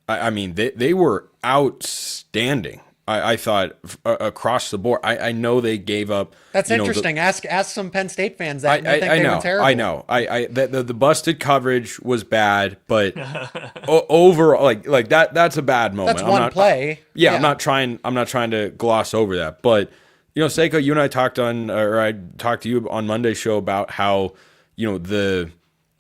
Speaker 4: I mean, they were outstanding. I thought across the board. I know they gave up.
Speaker 1: That's interesting. Ask some Penn State fans that they think they were terrible.
Speaker 4: I know. The busted coverage was bad, but overall, like that's a bad moment.
Speaker 1: That's one play.
Speaker 4: Yeah, I'm not trying to gloss over that. But Seiko, you and I talked I talked to you on Monday's show about how the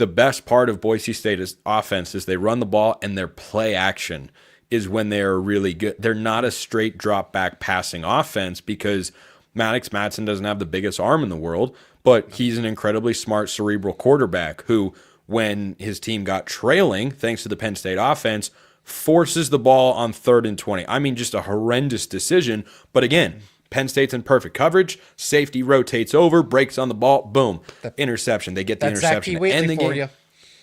Speaker 4: the best part of Boise State's offense is they run the ball, and their play action is when they're really good. They're not a straight drop back passing offense because Maddox Madsen doesn't have the biggest arm in the world, but he's an incredibly smart cerebral quarterback who, when his team got trailing, thanks to the Penn State offense, forces the ball on 3rd and 20. I mean, just a horrendous decision. But again, Penn State's in perfect coverage. Safety rotates over, breaks on the ball, boom, interception. They get the interception
Speaker 1: Zach
Speaker 4: and the
Speaker 1: for
Speaker 4: game.
Speaker 1: you.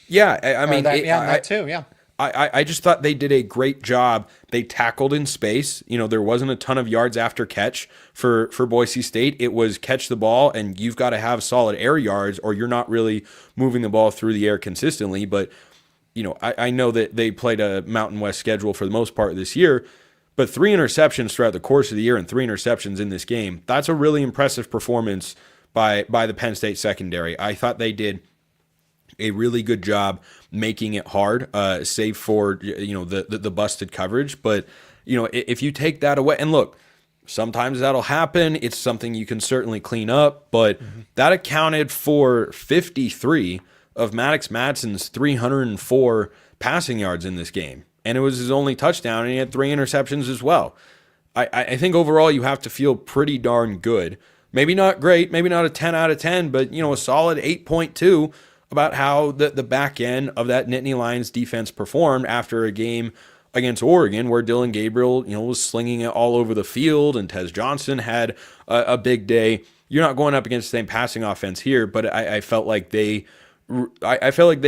Speaker 4: Yeah, I mean,
Speaker 1: that too. Yeah.
Speaker 4: I just thought they did a great job. They tackled in space. There wasn't a ton of yards after catch for Boise State. It was catch the ball, and you've got to have solid air yards, or you're not really moving the ball through the air consistently. But I know that they played a Mountain West schedule for the most part this year. But 3 interceptions throughout the course of the year and 3 interceptions in this game, that's a really impressive performance by the Penn State secondary. I thought they did a really good job making it hard, save for the busted coverage. But if you take that away, and look, sometimes that'll happen. It's something you can certainly clean up, but that accounted for 53 of Maddox Madsen's 304 passing yards in this game. And it was his only touchdown, and he had 3 interceptions as well. I think overall you have to feel pretty darn good. Maybe not great, maybe not a 10 out of 10, but a solid 8.2 about how the back end of that Nittany Lions defense performed after a game against Oregon where Dylan Gabriel was slinging it all over the field, and Tez Johnson had a big day. You're not going up against the same passing offense here, but I felt like they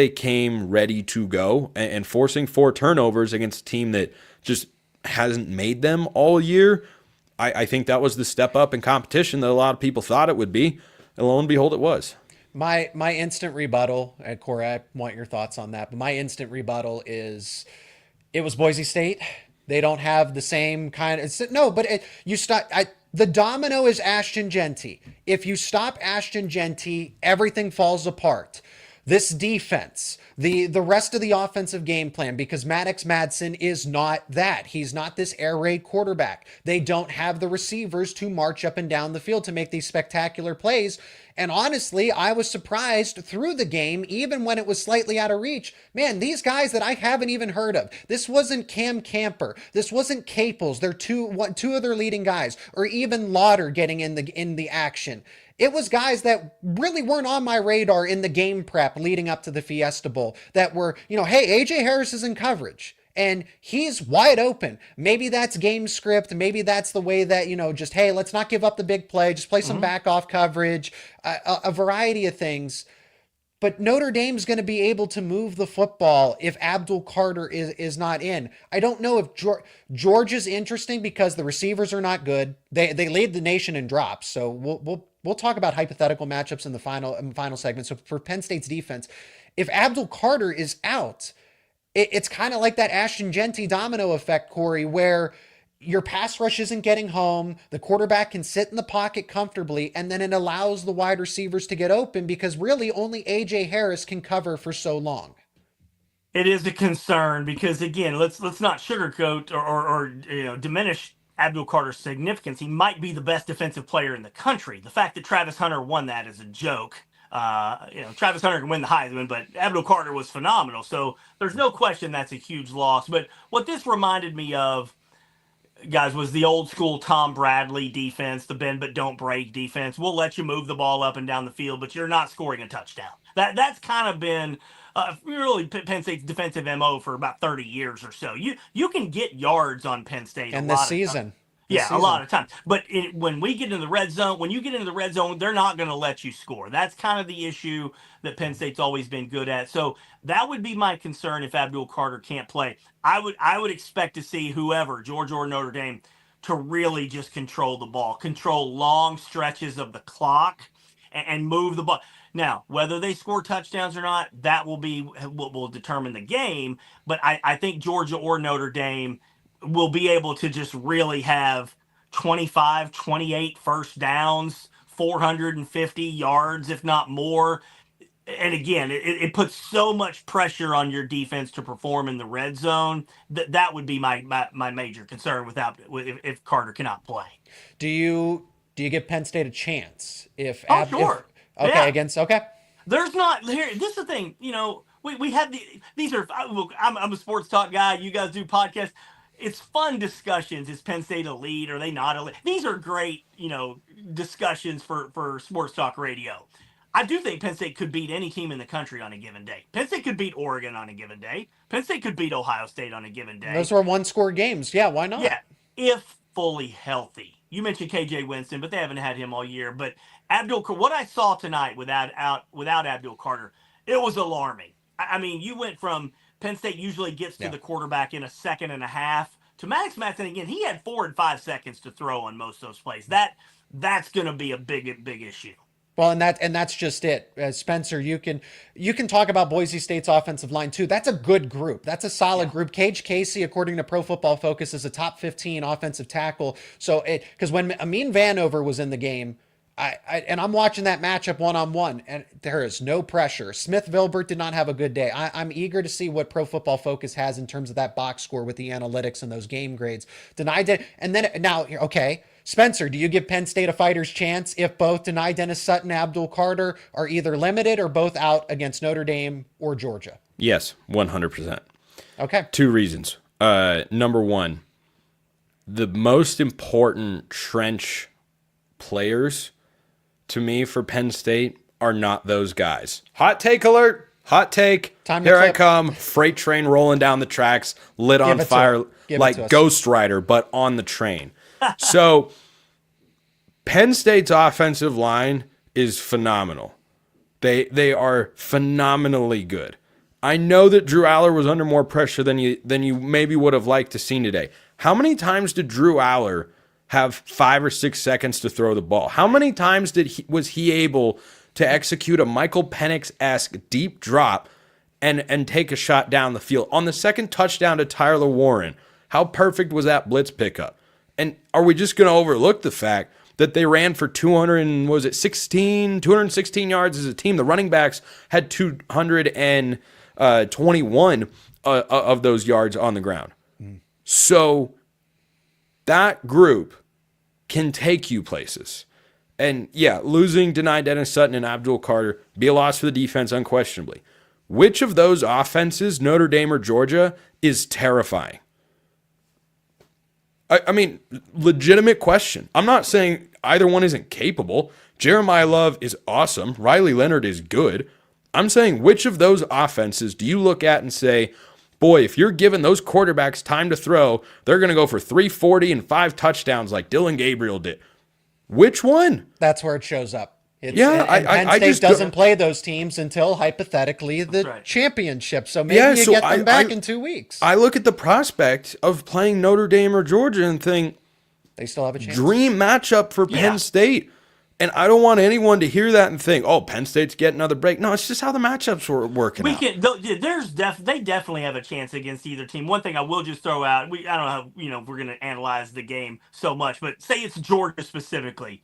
Speaker 4: came ready to go, and forcing 4 turnovers against a team that just hasn't made them all year. I think that was the step up in competition that a lot of people thought it would be, and lo and behold, it was.
Speaker 1: My instant rebuttal, Corey, I want your thoughts on that, but my instant rebuttal is it was Boise State. They don't have the same kind of the domino is Ashton Genty. If you stop Ashton Genty, everything falls apart. This defense, the rest of the offensive game plan, because Maddox Madsen is not that. He's not this air raid quarterback. They don't have the receivers to march up and down the field to make these spectacular plays. And honestly, I was surprised through the game, even when it was slightly out of reach. Man, these guys that I haven't even heard of. This wasn't Cam Camper. This wasn't Caples. They're two of their leading guys, or even Lauder getting in the action. It was guys that really weren't on my radar in the game prep leading up to the Fiesta Bowl that were, hey, AJ Harris is in coverage and he's wide open. Maybe that's game script. Maybe that's the way that, just, hey, let's not give up the big play. Just play some back off coverage, a variety of things. But Notre Dame's going to be able to move the football if Abdul Carter is not in. I don't know if Georgia's interesting because the receivers are not good. They lead the nation in drops. So we'll talk about hypothetical matchups in the final segment. So for Penn State's defense, if Abdul Carter is out, it's kind of like that Ashton Genty domino effect, Corey, where your pass rush isn't getting home, the quarterback can sit in the pocket comfortably, and then it allows the wide receivers to get open because really only AJ Harris can cover for so long.
Speaker 3: It is a concern because, again, let's not sugarcoat or diminish Abdul Carter's significance. He might be the best defensive player in the country. The fact that Travis Hunter won that is a joke. Travis Hunter can win the Heisman, but Abdul Carter was phenomenal. So there's no question that's a huge loss. But what this reminded me of, guys, was the old school Tom Bradley defense, the bend but don't break defense. We'll let you move the ball up and down the field, but you're not scoring a touchdown. That's kind of been really Penn State's defensive MO for about 30 years or so. You can get yards on Penn State
Speaker 1: and this season.
Speaker 3: A lot of times. But when you get into the red zone, they're not going to let you score. That's kind of the issue that Penn State's always been good at. So that would be my concern if Abdul Carter can't play. I would expect to see whoever, Georgia or Notre Dame, to really just control the ball, control long stretches of the clock, and move the ball. Now, whether they score touchdowns or not, that will be what will determine the game. But I think Georgia or Notre Dame will be able to just really have 25, 28 first downs, 450 yards, if not more. And again, it puts so much pressure on your defense to perform in the red zone. That would be my major concern if Carter cannot play. Do
Speaker 1: you give Penn State a chance?
Speaker 3: Sure.
Speaker 1: Okay.
Speaker 3: There's not here. This is the thing. We have these are. I'm a sports talk guy. You guys do podcasts. It's fun discussions. Is Penn State elite? Are they not elite? These are great, discussions for sports talk radio. I do think Penn State could beat any team in the country on a given day. Penn State could beat Oregon on a given day. Penn State could beat Ohio State on a given day.
Speaker 1: Those were one-score games. Yeah, why not?
Speaker 3: Yeah, if fully healthy. You mentioned KJ Winston, but they haven't had him all year. But what I saw tonight without Abdul Carter, it was alarming. I mean, you went from Penn State usually gets to the quarterback in a second and a half to Maddox Matson again. He had 4 and 5 seconds to throw on most of those plays. That's going to be a big issue.
Speaker 1: Well, and that's just it, Spencer. You can talk about Boise State's offensive line too. That's a good group. That's a solid group. Cage Casey, according to Pro Football Focus, is a top 15 offensive tackle. So because when Amin Vanover was in the game, I'm watching that matchup one-on-one, and there is no pressure. Smith Vilbert did not have a good day. I'm eager to see what Pro Football Focus has in terms of that box score with the analytics and those game grades. And then now, okay, Spencer, do you give Penn State a fighter's chance if both Dani Dennis Sutton and Abdul Carter are either limited or both out against Notre Dame or Georgia?
Speaker 4: Yes, 100%.
Speaker 1: Okay.
Speaker 4: 2 reasons. Number one, the most important trench players to me for Penn State are not those guys. Hot take alert. Hot take. Here I come. Freight train rolling down the tracks, lit on fire like Ghost Rider, but on the train. So Penn State's offensive line is phenomenal. They are phenomenally good. I know that Drew Aller was under more pressure than you maybe would have liked to see today. How many times did Drew Aller have 5 or 6 seconds to throw the ball? How many times was he able to execute a Michael Penix-esque deep drop and take a shot down the field? On the second touchdown to Tyler Warren, how perfect was that blitz pickup? And are we just going to overlook the fact that they ran for 216 yards as a team? The running backs had 221 of those yards on the ground. So that group can take you places. And yeah, losing Dani Dennis Sutton and Abdul Carter be a loss for the defense unquestionably. Which of those offenses, Notre Dame or Georgia, is terrifying? I mean, legitimate question. I'm not saying either one isn't capable. Jeremiah Love is awesome. Riley Leonard is good. I'm saying which of those offenses do you look at and say, boy, if you're giving those quarterbacks time to throw, they're going to go for 340 and 5 touchdowns like Dylan Gabriel did. Which one?
Speaker 1: That's where it shows up. Penn State doesn't play those teams until hypothetically the championship. So maybe you get them back in 2 weeks.
Speaker 4: I look at the prospect of playing Notre Dame or Georgia and think
Speaker 1: they still have a chance.
Speaker 4: Dream matchup for Penn State. And I don't want anyone to hear that and think, oh, Penn State's getting another break. No, it's just how the matchups were working out.
Speaker 3: They definitely have a chance against either team. One thing I will just throw out, I don't know how we're going to analyze the game so much, but say it's Georgia specifically.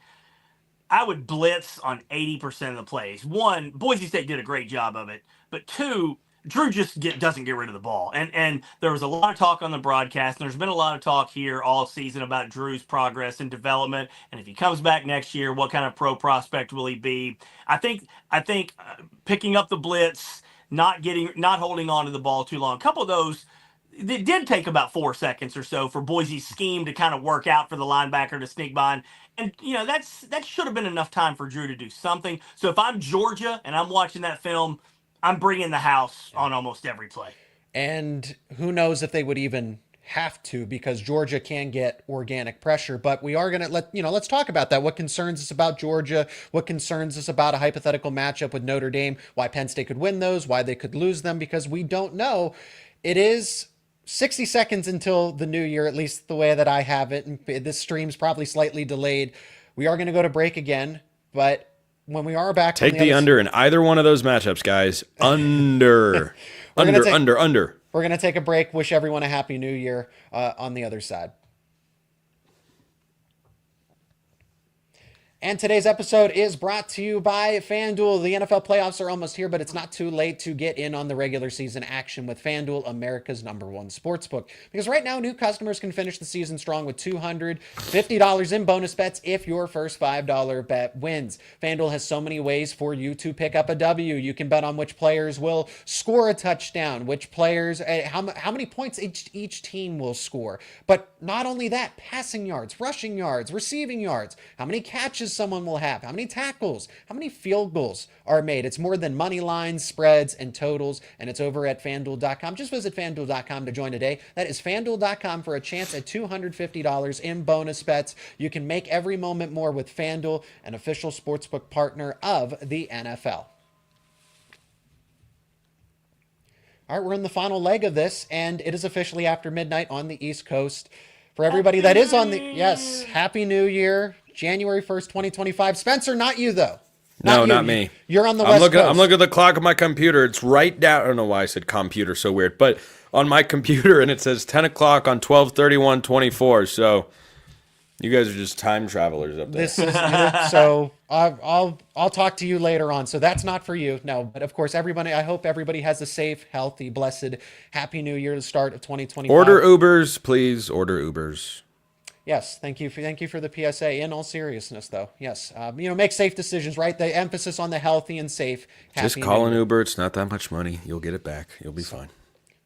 Speaker 3: I would blitz on 80% of the plays. 1, Boise State did a great job of it. But 2, Drew just doesn't get rid of the ball. And there was a lot of talk on the broadcast, and there's been a lot of talk here all season about Drew's progress and development. And if he comes back next year, what kind of pro prospect will he be? I think picking up the blitz, not holding on to the ball too long. A couple of those, it did take about 4 seconds or so for Boise's scheme to kind of work out for the linebacker to sneak by. And, that should have been enough time for Drew to do something. So if I'm Georgia and I'm watching that film, I'm bringing the house on almost every play.
Speaker 1: And who knows if they would even have to, because Georgia can get organic pressure. But we are going to let's talk about that. What concerns us about Georgia? What concerns us about a hypothetical matchup with Notre Dame? Why Penn State could win those? Why they could lose them? Because we don't know. It is 60 seconds until the new year, at least the way that I have it. And this stream's probably slightly delayed. We are going to go to break again, but when we are back,
Speaker 4: take the under in either one of those matchups, guys. Under. Under.
Speaker 1: We're going to take a break. Wish everyone a happy new year on the other side. And today's episode is brought to you by FanDuel. The NFL playoffs are almost here, but it's not too late to get in on the regular season action with FanDuel, America's #1 sportsbook. Because right now, new customers can finish the season strong with $250 in bonus bets if your first $5 bet wins. FanDuel has so many ways for you to pick up a W. You can bet on which players will score a touchdown, which players, how many points each team will score. But not only that, passing yards, rushing yards, receiving yards, how many catches someone will have, how many tackles, how many field goals are made. It's more than money lines, spreads, and totals, and it's over at FanDuel.com. Just visit FanDuel.com to join today. That is FanDuel.com for a chance at $250 in bonus bets. You can make every moment more with FanDuel, an official sportsbook partner of the NFL. All right, we're in the final leg of this, and it is officially after midnight on the East Coast. For everybody that is on the, yes, Happy New Year, January 1st, 2025. Spencer, not you, though.
Speaker 4: Not me.
Speaker 1: You're on the West Coast.
Speaker 4: I'm looking at the clock on my computer. It's right down. I don't know why I said computer, so weird. But on my computer, and it says 10 o'clock on 12/31/24. So you guys are just time travelers up there.
Speaker 1: This is so. I'll talk to you later on. So that's not for you. No, but of course, everybody. I hope everybody has a safe, healthy, blessed, Happy New Year, the start of 2025.
Speaker 4: Order Ubers, please. Order Ubers.
Speaker 1: Yes, thank you for the PSA. In all seriousness, though, yes, make safe decisions. Right, the emphasis on the healthy and safe.
Speaker 4: Just call an Uber. It's not that much money. You'll get it back. You'll be fine.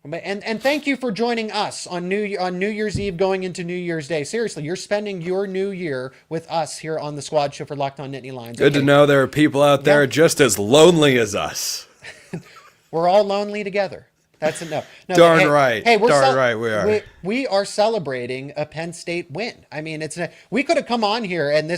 Speaker 1: And thank you for joining us on New Year's Eve going into New Year's Day. Seriously, you're spending your new year with us here on the Squad Show for Locked On Nittany Lions.
Speaker 4: Good to know there are people out there just as lonely as us.
Speaker 1: We're all lonely together. That's enough. No,
Speaker 4: Darn right.
Speaker 1: Hey,
Speaker 4: Darn right we are.
Speaker 1: We are celebrating a Penn State win. I mean, we could have come on here and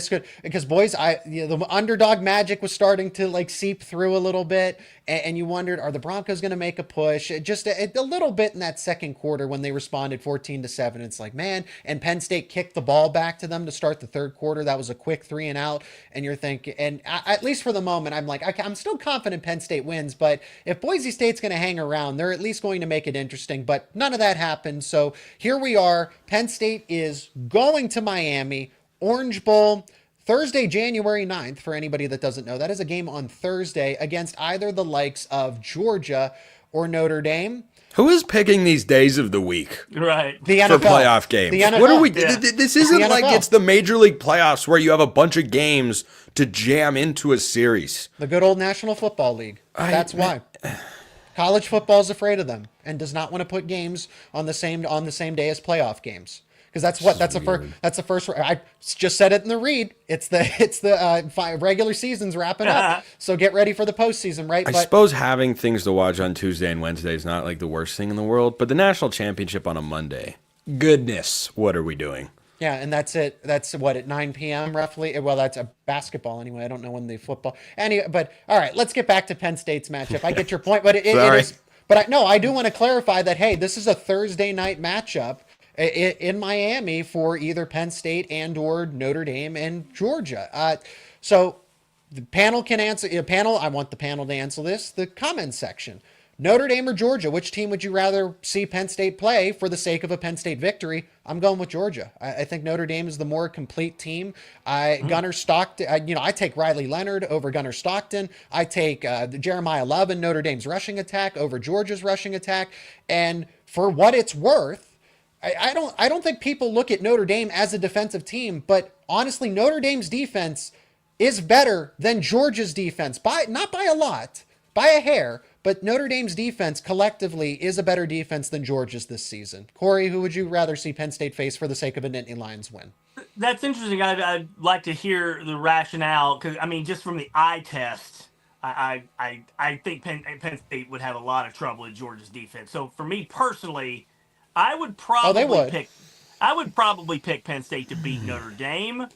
Speaker 1: because boys, the underdog magic was starting to seep through a little bit, and you wondered, are the Broncos going to make a push? Just a little bit in that second quarter when they responded 14-7. It's like, man, and Penn State kicked the ball back to them to start the third quarter. That was a quick 3 and out, and you're thinking, and at least for the moment, I'm like, I'm still confident Penn State wins, but if Boise State's going to hang around, they're at least going to make it interesting. But none of that happened. So here we are. Penn State is going to Miami, Orange Bowl, Thursday, January 9th, for anybody that doesn't know. That is a game on Thursday against either the likes of Georgia or Notre Dame.
Speaker 4: Who is picking these days of the week?
Speaker 3: Right.
Speaker 1: The NFL.
Speaker 4: For playoff games.
Speaker 1: The NFL.
Speaker 4: What are we?
Speaker 3: Yeah.
Speaker 4: This isn't like it's the Major League playoffs where you have a bunch of games to jam into a series.
Speaker 1: The good old National Football League. That's why. College football is afraid of them and does not want to put games on the same day as playoff games. Because that's the first. I just said it in the read. It's the regular season's wrapping up. So get ready for the postseason, right?
Speaker 4: I suppose having things to watch on Tuesday and Wednesday is not like the worst thing in the world. But the national championship on a Monday, goodness, what are we doing?
Speaker 1: Yeah, and that's it. That's what, at 9 p.m. roughly. Well, that's a basketball anyway. I don't know when the football. Anyway, but all right, let's get back to Penn State's matchup. I get your point, but it is. But I do want to clarify that. Hey, this is a Thursday night matchup in Miami for either Penn State and or Notre Dame and Georgia. So the panel can answer. I want the panel to answer this. The comments section. Notre Dame or Georgia, which team would you rather see Penn State play for the sake of a Penn State victory? I'm going with Georgia. I think Notre Dame is the more complete team. Gunnar Stockton, I take Riley Leonard over Gunnar Stockton. I take Jeremiah Love and Notre Dame's rushing attack over Georgia's rushing attack. And for what it's worth, I don't think people look at Notre Dame as a defensive team, but honestly, Notre Dame's defense is better than Georgia's defense not by a lot, by a hair. But Notre Dame's defense collectively is a better defense than Georgia's this season. Corey, who would you rather see Penn State face for the sake of a Nittany Lions win?
Speaker 3: That's interesting. I'd like to hear the rationale because, just from the eye test, I think Penn State would have a lot of trouble with Georgia's defense. So for me personally, I would probably pick Penn State to beat Notre Dame,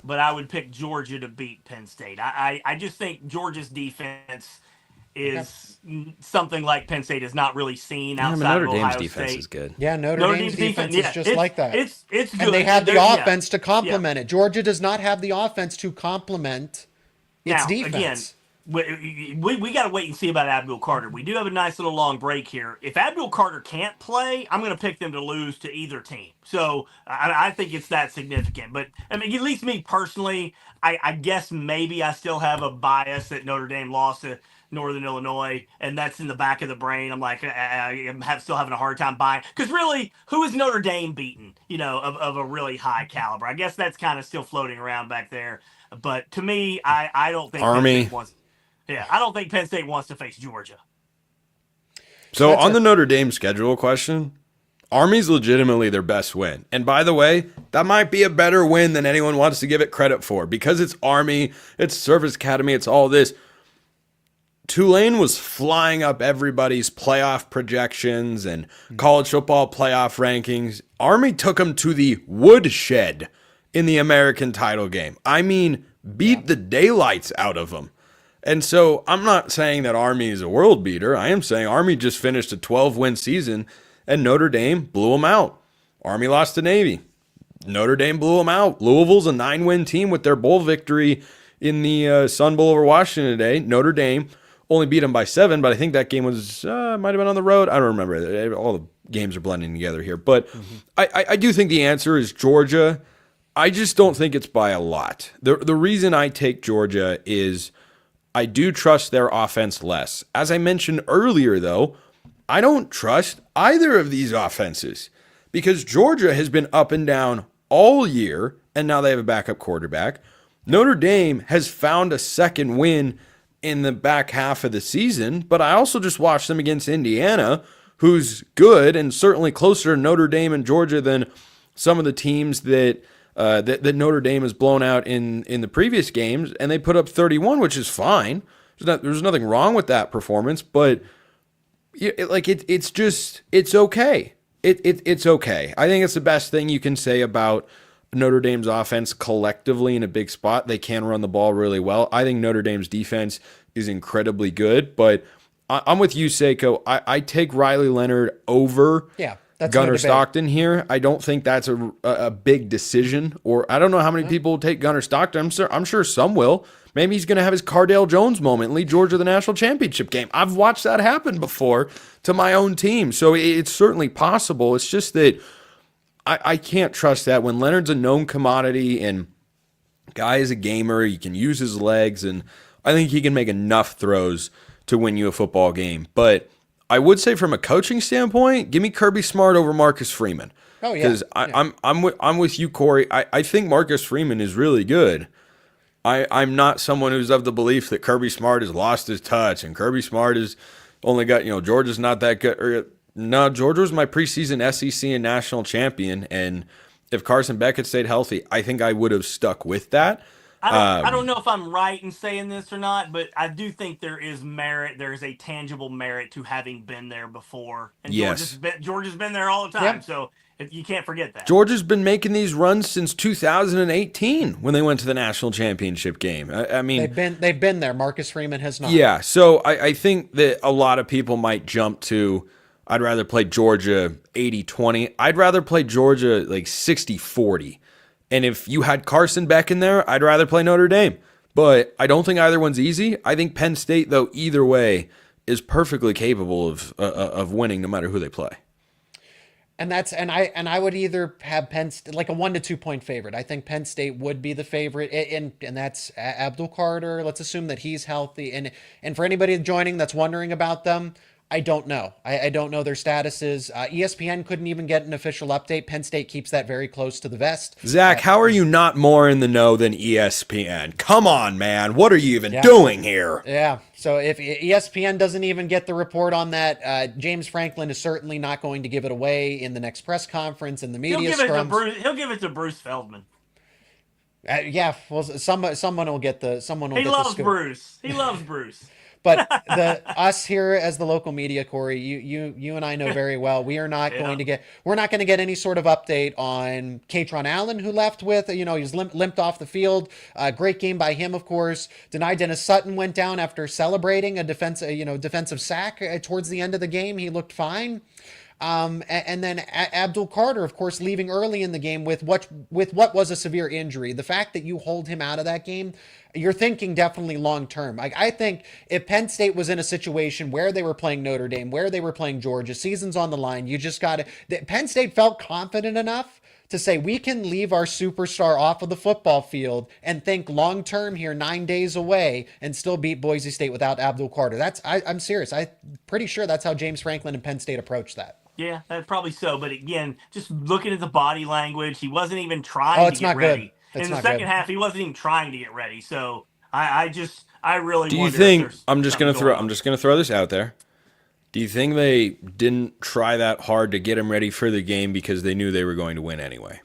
Speaker 3: but I would pick Georgia to beat Penn State. I just think Georgia's defense is something like Penn State has not really seen outside of Ohio
Speaker 4: Notre Dame's defense
Speaker 3: State.
Speaker 4: is good.
Speaker 1: Yeah, Notre Dame's defense is just like that.
Speaker 3: It's good.
Speaker 1: And they have the offense to complement it. Georgia does not have the offense to complement its defense.
Speaker 3: we got to wait and see about Abdul Carter. We do have a nice little long break here. If Abdul Carter can't play, I'm going to pick them to lose to either team. So I think it's that significant. But I mean, at least me personally, I guess maybe I still have a bias that Notre Dame lost to Northern Illinois, and that's in the back of the brain. I'm like, I'm still having a hard time buying, because really, who is Notre Dame beaten? Of a really high caliber. I guess that's kind of still floating around back there. But to me, I don't think
Speaker 4: Army.
Speaker 3: I don't think Penn State wants to face Georgia.
Speaker 4: So on the Notre Dame schedule question, Army's legitimately their best win. And by the way, that might be a better win than anyone wants to give it credit for, because it's Army, it's Service Academy, it's all this. Tulane was flying up everybody's playoff projections and college football playoff rankings. Army took them to the woodshed in the American title game. I mean, beat the daylights out of them. And so I'm not saying that Army is a world beater. I am saying Army just finished a 12-win season, and Notre Dame blew them out. Army lost to Navy. Notre Dame blew them out. Louisville's a 9-win team with their bowl victory in the Sun Bowl over Washington today. Notre Dame only beat them by 7, but I think that game was might have been on the road. I don't remember. All the games are blending together here. But I do think the answer is Georgia. I just don't think it's by a lot. The reason I take Georgia is I do trust their offense less. As I mentioned earlier, though, I don't trust either of these offenses, because Georgia has been up and down all year, and now they have a backup quarterback. Notre Dame has found a second win in the back half of the season, but I also just watched them against Indiana, who's good and certainly closer to Notre Dame and Georgia than some of the teams that Notre Dame has blown out in the previous games, and they put up 31, which is fine. There's nothing wrong with that performance, but it's okay. It's okay. I think it's the best thing you can say about Notre Dame's offense collectively in a big spot. They can run the ball really well. I think Notre Dame's defense is incredibly good, but I'm with you, Seiko. I take Riley Leonard over Gunnar Stockton here. I don't think that's a big decision, or I don't know how many people will take Gunnar Stockton. I'm sure some will. Maybe he's going to have his Cardale Jones moment and lead Georgia to the national championship game. I've watched that happen before to my own team, so it's certainly possible. It's just that I can't trust that when Leonard's a known commodity and guy is a gamer. He can use his legs, and I think he can make enough throws to win you a football game. But I would say from a coaching standpoint, give me Kirby Smart over Marcus Freeman.
Speaker 3: Oh yeah,
Speaker 4: because I'm with you, Corey. I think Marcus Freeman is really good. I'm not someone who's of the belief that Kirby Smart has lost his touch and Kirby Smart has only got, Georgia's not that good. No, Georgia was my preseason SEC and national champion, and if Carson Beck had stayed healthy, I think I would have stuck with that.
Speaker 3: I don't know if I'm right in saying this or not, but I do think there is merit. There is a tangible merit to having been there before. And
Speaker 4: yes.
Speaker 3: Georgia's been there all the time, yep. So you can't forget that.
Speaker 4: Georgia's been making these runs since 2018 when they went to the national championship game. I mean,
Speaker 1: they've been there. Marcus Freeman has not.
Speaker 4: Yeah, so I think that a lot of people might jump to, I'd rather play Georgia 80-20. I'd rather play Georgia like 60-40. And if you had Carson Beck in there, I'd rather play Notre Dame. But I don't think either one's easy. I think Penn State, though, either way, is perfectly capable of winning no matter who they play.
Speaker 1: And I would either have Penn State like a 1 to 2 point favorite. I think Penn State would be the favorite, and that's Abdul Carter. Let's assume that he's healthy. And for anybody joining that's wondering about them, I don't know. I don't know their statuses. ESPN couldn't even get an official update. Penn State keeps that very close to the vest.
Speaker 4: Zach, how are you not more in the know than ESPN? Come on, man. What are you even doing here?
Speaker 1: Yeah. So if ESPN doesn't even get the report on that, James Franklin is certainly not going to give it away in the next press conference in the media scrums.
Speaker 3: He'll give it to Bruce Feldman.
Speaker 1: Yeah. Well, someone will get the scoop. He loves
Speaker 3: Bruce.
Speaker 1: But us here as the local media, Corey, you and I know very well, we are not going to get any sort of update on Katron Allen, who left with, he's limped off the field. Great game by him, of course. Dennis Sutton went down after celebrating a defensive sack towards the end of the game. He looked fine. And then Abdul Carter, of course, leaving early in the game with what was a severe injury. The fact that you hold him out of that game, you're thinking definitely long term. I think if Penn State was in a situation where they were playing Notre Dame, where they were playing Georgia, season's on the line, you just got to. Penn State felt confident enough to say we can leave our superstar off of the football field and think long term here, 9 days away, and still beat Boise State without Abdul Carter. I'm serious. I'm pretty sure that's how James Franklin and Penn State approached that.
Speaker 3: Yeah, that's probably so. But again, just looking at the body language, he wasn't even trying to get ready. In the second half, he wasn't even trying to get ready. So I really.
Speaker 4: Do you think I'm just gonna throw this out there? Do you think they didn't try that hard to get him ready for the game because they knew they were going to win anyway?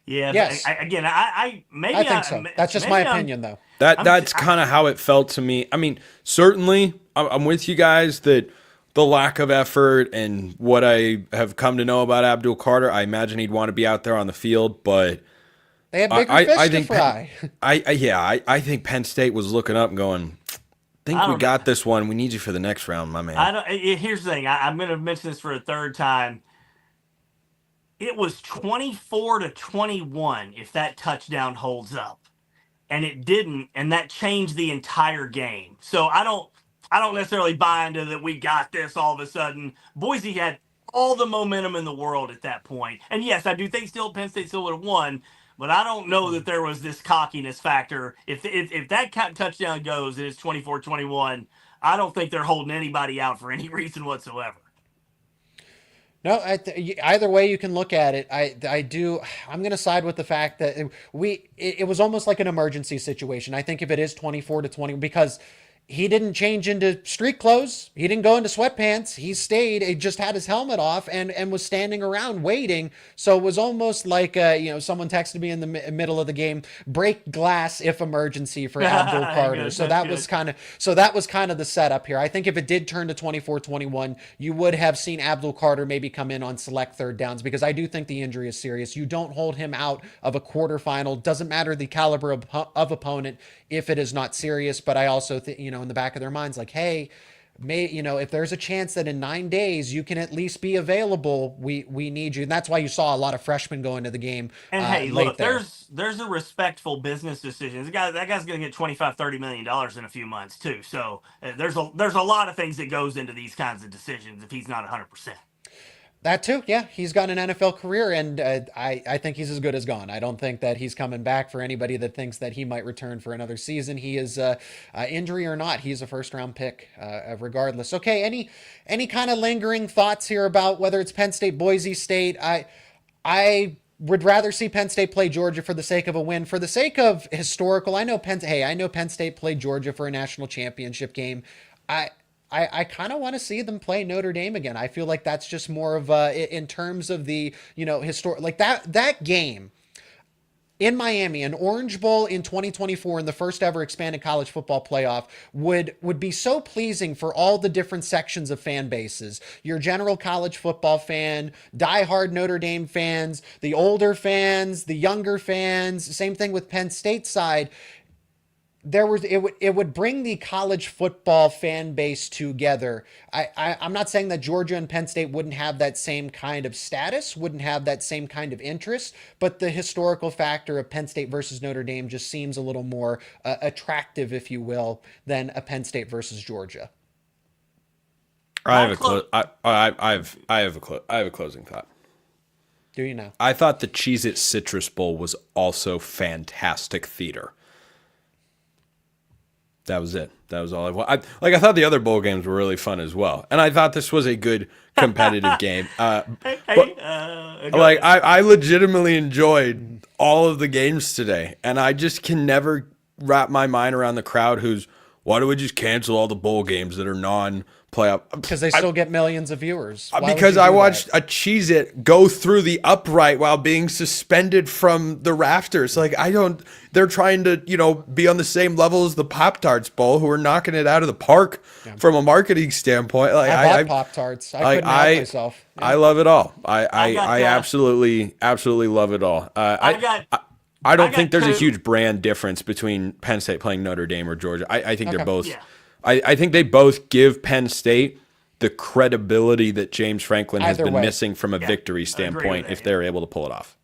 Speaker 3: Yeah.
Speaker 1: Yes.
Speaker 3: I
Speaker 1: think so. That's just my opinion, though.
Speaker 4: That's kind of how it felt to me. I mean, certainly, I'm with you guys that the lack of effort and what I have come to know about Abdul Carter, I imagine he'd want to be out there on the field, but
Speaker 1: they have bigger fish to fry.
Speaker 4: I think Penn State was looking up and going, I think we got this one. We need you for the next round, my man.
Speaker 3: Here's the thing. I'm going to mention this for a third time. It was 24-21 if that touchdown holds up, and it didn't, and that changed the entire game. So I don't necessarily buy into that we got this all of a sudden. Boise had all the momentum in the world at that point. And yes, I do think Penn State still would have won, but I don't know that there was this cockiness factor. If that touchdown goes and it's 24-21, I don't think they're holding anybody out for any reason whatsoever.
Speaker 1: No, either way you can look at it. I'm going to side with the fact that it was almost like an emergency situation. I think if it is 24-20, because he didn't change into street clothes. He didn't go into sweatpants. He stayed. He just had his helmet off and was standing around waiting. So it was almost like, someone texted me in the middle of the game, break glass if emergency for Abdul Carter.
Speaker 3: Good,
Speaker 1: so that was kind of the setup here. I think if it did turn to 24-21, you would have seen Abdul Carter maybe come in on select third downs, because I do think the injury is serious. You don't hold him out of a quarterfinal. Doesn't matter the caliber of opponent if it is not serious. But I also think, in the back of their minds, like, hey, if there's a chance that in 9 days you can at least be available, we need you. And that's why you saw a lot of freshmen go into the game.
Speaker 3: And hey, look, there's a respectful business decision. That guy's going to get $25-30 million in a few months too. So there's a lot of things that goes into these kinds of decisions if he's not 100%.
Speaker 1: That too, yeah. He's got an NFL career, and I think he's as good as gone. I don't think that he's coming back. For anybody that thinks that he might return for another season, he is injury or not, he's a first-round pick regardless. Okay, any kind of lingering thoughts here about whether it's Penn State, Boise State? I would rather see Penn State play Georgia for the sake of a win. For the sake of historical, I know Penn State played Georgia for a national championship game. I kind of want to see them play Notre Dame again. I feel like that's just more of in terms of the, historic, like that game in Miami, an Orange Bowl in 2024 in the first ever expanded college football playoff would be so pleasing for all the different sections of fan bases. Your general college football fan, diehard Notre Dame fans, the older fans, the younger fans, same thing with Penn State side. It would bring the college football fan base together. I'm not saying that Georgia and Penn State wouldn't have that same kind of status, wouldn't have that same kind of interest, but the historical factor of Penn State versus Notre Dame just seems a little more attractive, if you will, than a Penn State versus Georgia.
Speaker 4: I have a closing thought.
Speaker 1: Do you know?
Speaker 4: I thought the Cheez-It Citrus Bowl was also fantastic theater. That was it. That was all I want. I thought the other bowl games were really fun as well, and I thought this was a good competitive game. I legitimately enjoyed all of the games today, and I just can never wrap my mind around the crowd who's, why do we just cancel all the bowl games that are non-playoff?
Speaker 1: Because they still get millions of viewers.
Speaker 4: Because I watched a Cheez-It go through the upright while being suspended from the rafters. They're trying to, be on the same level as the Pop-Tarts Bowl, who are knocking it out of the park from a marketing standpoint.
Speaker 1: I bought Pop-Tarts. I couldn't help myself. Yeah.
Speaker 4: I love it all. I absolutely love it all. I don't think there's a huge brand difference between Penn State playing Notre Dame or Georgia. I think they're both. Yeah. I think they both give Penn State the credibility that James Franklin has
Speaker 1: Either
Speaker 4: been
Speaker 1: way.
Speaker 4: missing from a
Speaker 3: Yeah,
Speaker 4: victory
Speaker 3: I agree
Speaker 4: standpoint
Speaker 3: with
Speaker 4: if
Speaker 3: that,
Speaker 4: they're able to pull it off.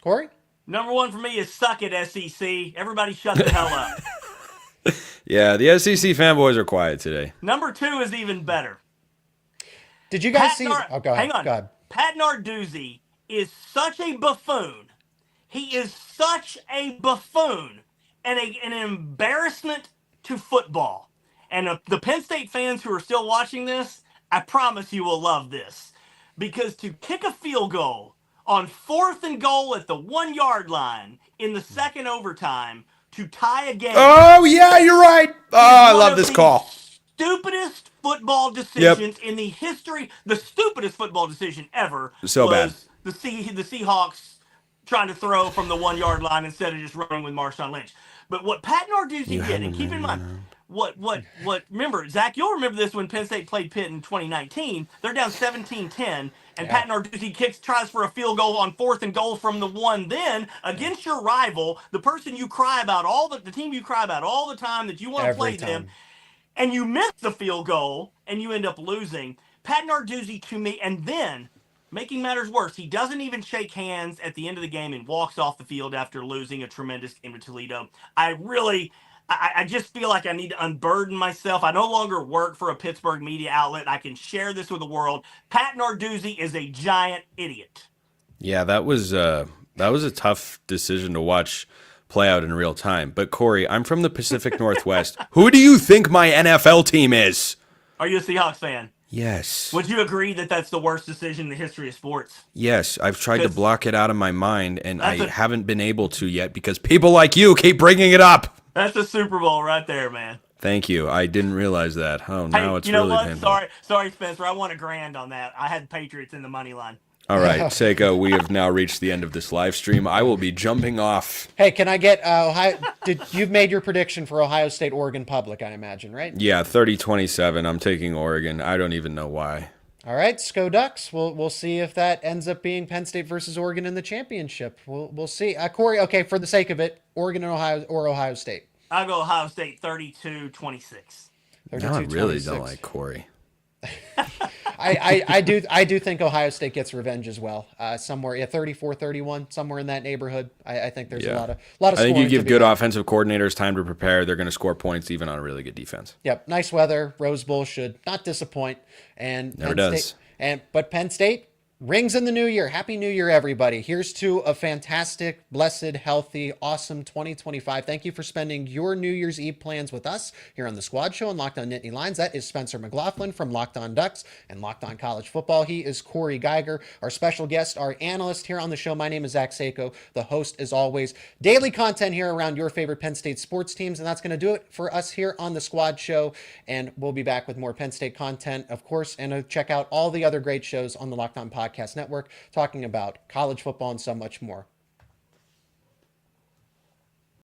Speaker 1: Corey?
Speaker 3: Number one for me is suck it, SEC. Everybody shut the hell up.
Speaker 4: Yeah, the SEC fanboys are quiet today.
Speaker 3: Number two is even better.
Speaker 1: Did you guys
Speaker 3: Pat
Speaker 1: see?
Speaker 3: Nard-
Speaker 1: Oh, go ahead.
Speaker 3: Hang on.
Speaker 1: Go ahead.
Speaker 3: Pat Narduzzi is such a buffoon. He is such a buffoon and an embarrassment to football. And the Penn State fans who are still watching this, I promise you will love this. Because to kick a field goal on 4th and goal at the 1 yard line in the second overtime to tie a game.
Speaker 4: Oh, yeah, you're right. Oh, I
Speaker 3: one
Speaker 4: love
Speaker 3: of
Speaker 4: this
Speaker 3: the
Speaker 4: call.
Speaker 3: Stupidest football decisions in the history. The stupidest football decision ever
Speaker 4: So
Speaker 3: was the Seahawks trying to throw from the 1 yard line instead of just running with Marshawn Lynch. But what Pat Narduzzi did, and keep in mind, remember, Zach, you'll remember this when Penn State played Pitt in 2019. They're down 17-10, and Pat Narduzzi tries for a field goal on 4th and goal from the 1 then against your rival, the person you cry about the team you cry about all the time that you want to play them, and you miss the field goal, and you end up losing. Pat Narduzzi to me, and then, making matters worse, he doesn't even shake hands at the end of the game and walks off the field after losing a tremendous game to Toledo. I just feel like I need to unburden myself. I no longer work for a Pittsburgh media outlet. I can share this with the world. Pat Narduzzi is a giant idiot.
Speaker 4: Yeah, that was a tough decision to watch play out in real time. But Corey, I'm from the Pacific Northwest. Who do you think my NFL team is?
Speaker 3: Are you a Seahawks fan?
Speaker 4: Yes.
Speaker 3: Would you agree that that's the worst decision in the history of sports?
Speaker 4: Yes, I've tried to block it out of my mind, and I haven't been able to yet because people like you keep bringing it up.
Speaker 3: That's the Super Bowl right there, man.
Speaker 4: Thank you. I didn't realize that. Oh, now it's really painful.
Speaker 3: Sorry, Spencer. I won $1,000 on that. I had Patriots in the money line.
Speaker 4: All right, Seiko, we have now reached the end of this live stream. I will be jumping off.
Speaker 1: Hey, can I get Ohio? You've made your prediction for Ohio State, Oregon Public, I imagine, right?
Speaker 4: Yeah, 30-27. I'm taking Oregon. I don't even know why.
Speaker 1: All right, Sco Ducks. We'll see if that ends up being Penn State versus Oregon in the championship. We'll see. Corey, okay, for the sake of it, Oregon and Ohio State.
Speaker 3: I'll go Ohio State 32-26.
Speaker 4: No, I really don't like Corey.
Speaker 1: I do think Ohio State gets revenge as well. Somewhere, 34-31, somewhere in that neighborhood. I think there's a lot of
Speaker 4: I think you
Speaker 1: scoring
Speaker 4: give good offensive coordinators time to prepare. They're going to score points even on a really good defense.
Speaker 1: Yep, nice weather. Rose Bowl should not disappoint. And
Speaker 4: Never does.
Speaker 1: But Penn State rings in the new year. Happy New Year, everybody. Here's to a fantastic, blessed, healthy, awesome 2025. Thank you for spending your New Year's Eve plans with us here on the Squad Show on Locked On Nittany Lions. That is Spencer McLaughlin from Locked On Ducks and Locked On College Football. He is Corey Geiger, our special guest, our analyst here on the show. My name is Zach Seiko, the host as always. Daily content here around your favorite Penn State sports teams, and that's going to do it for us here on the Squad Show. And we'll be back with more Penn State content, of course, and check out all the other great shows on the Locked On Podcast Network talking about college football and so much more.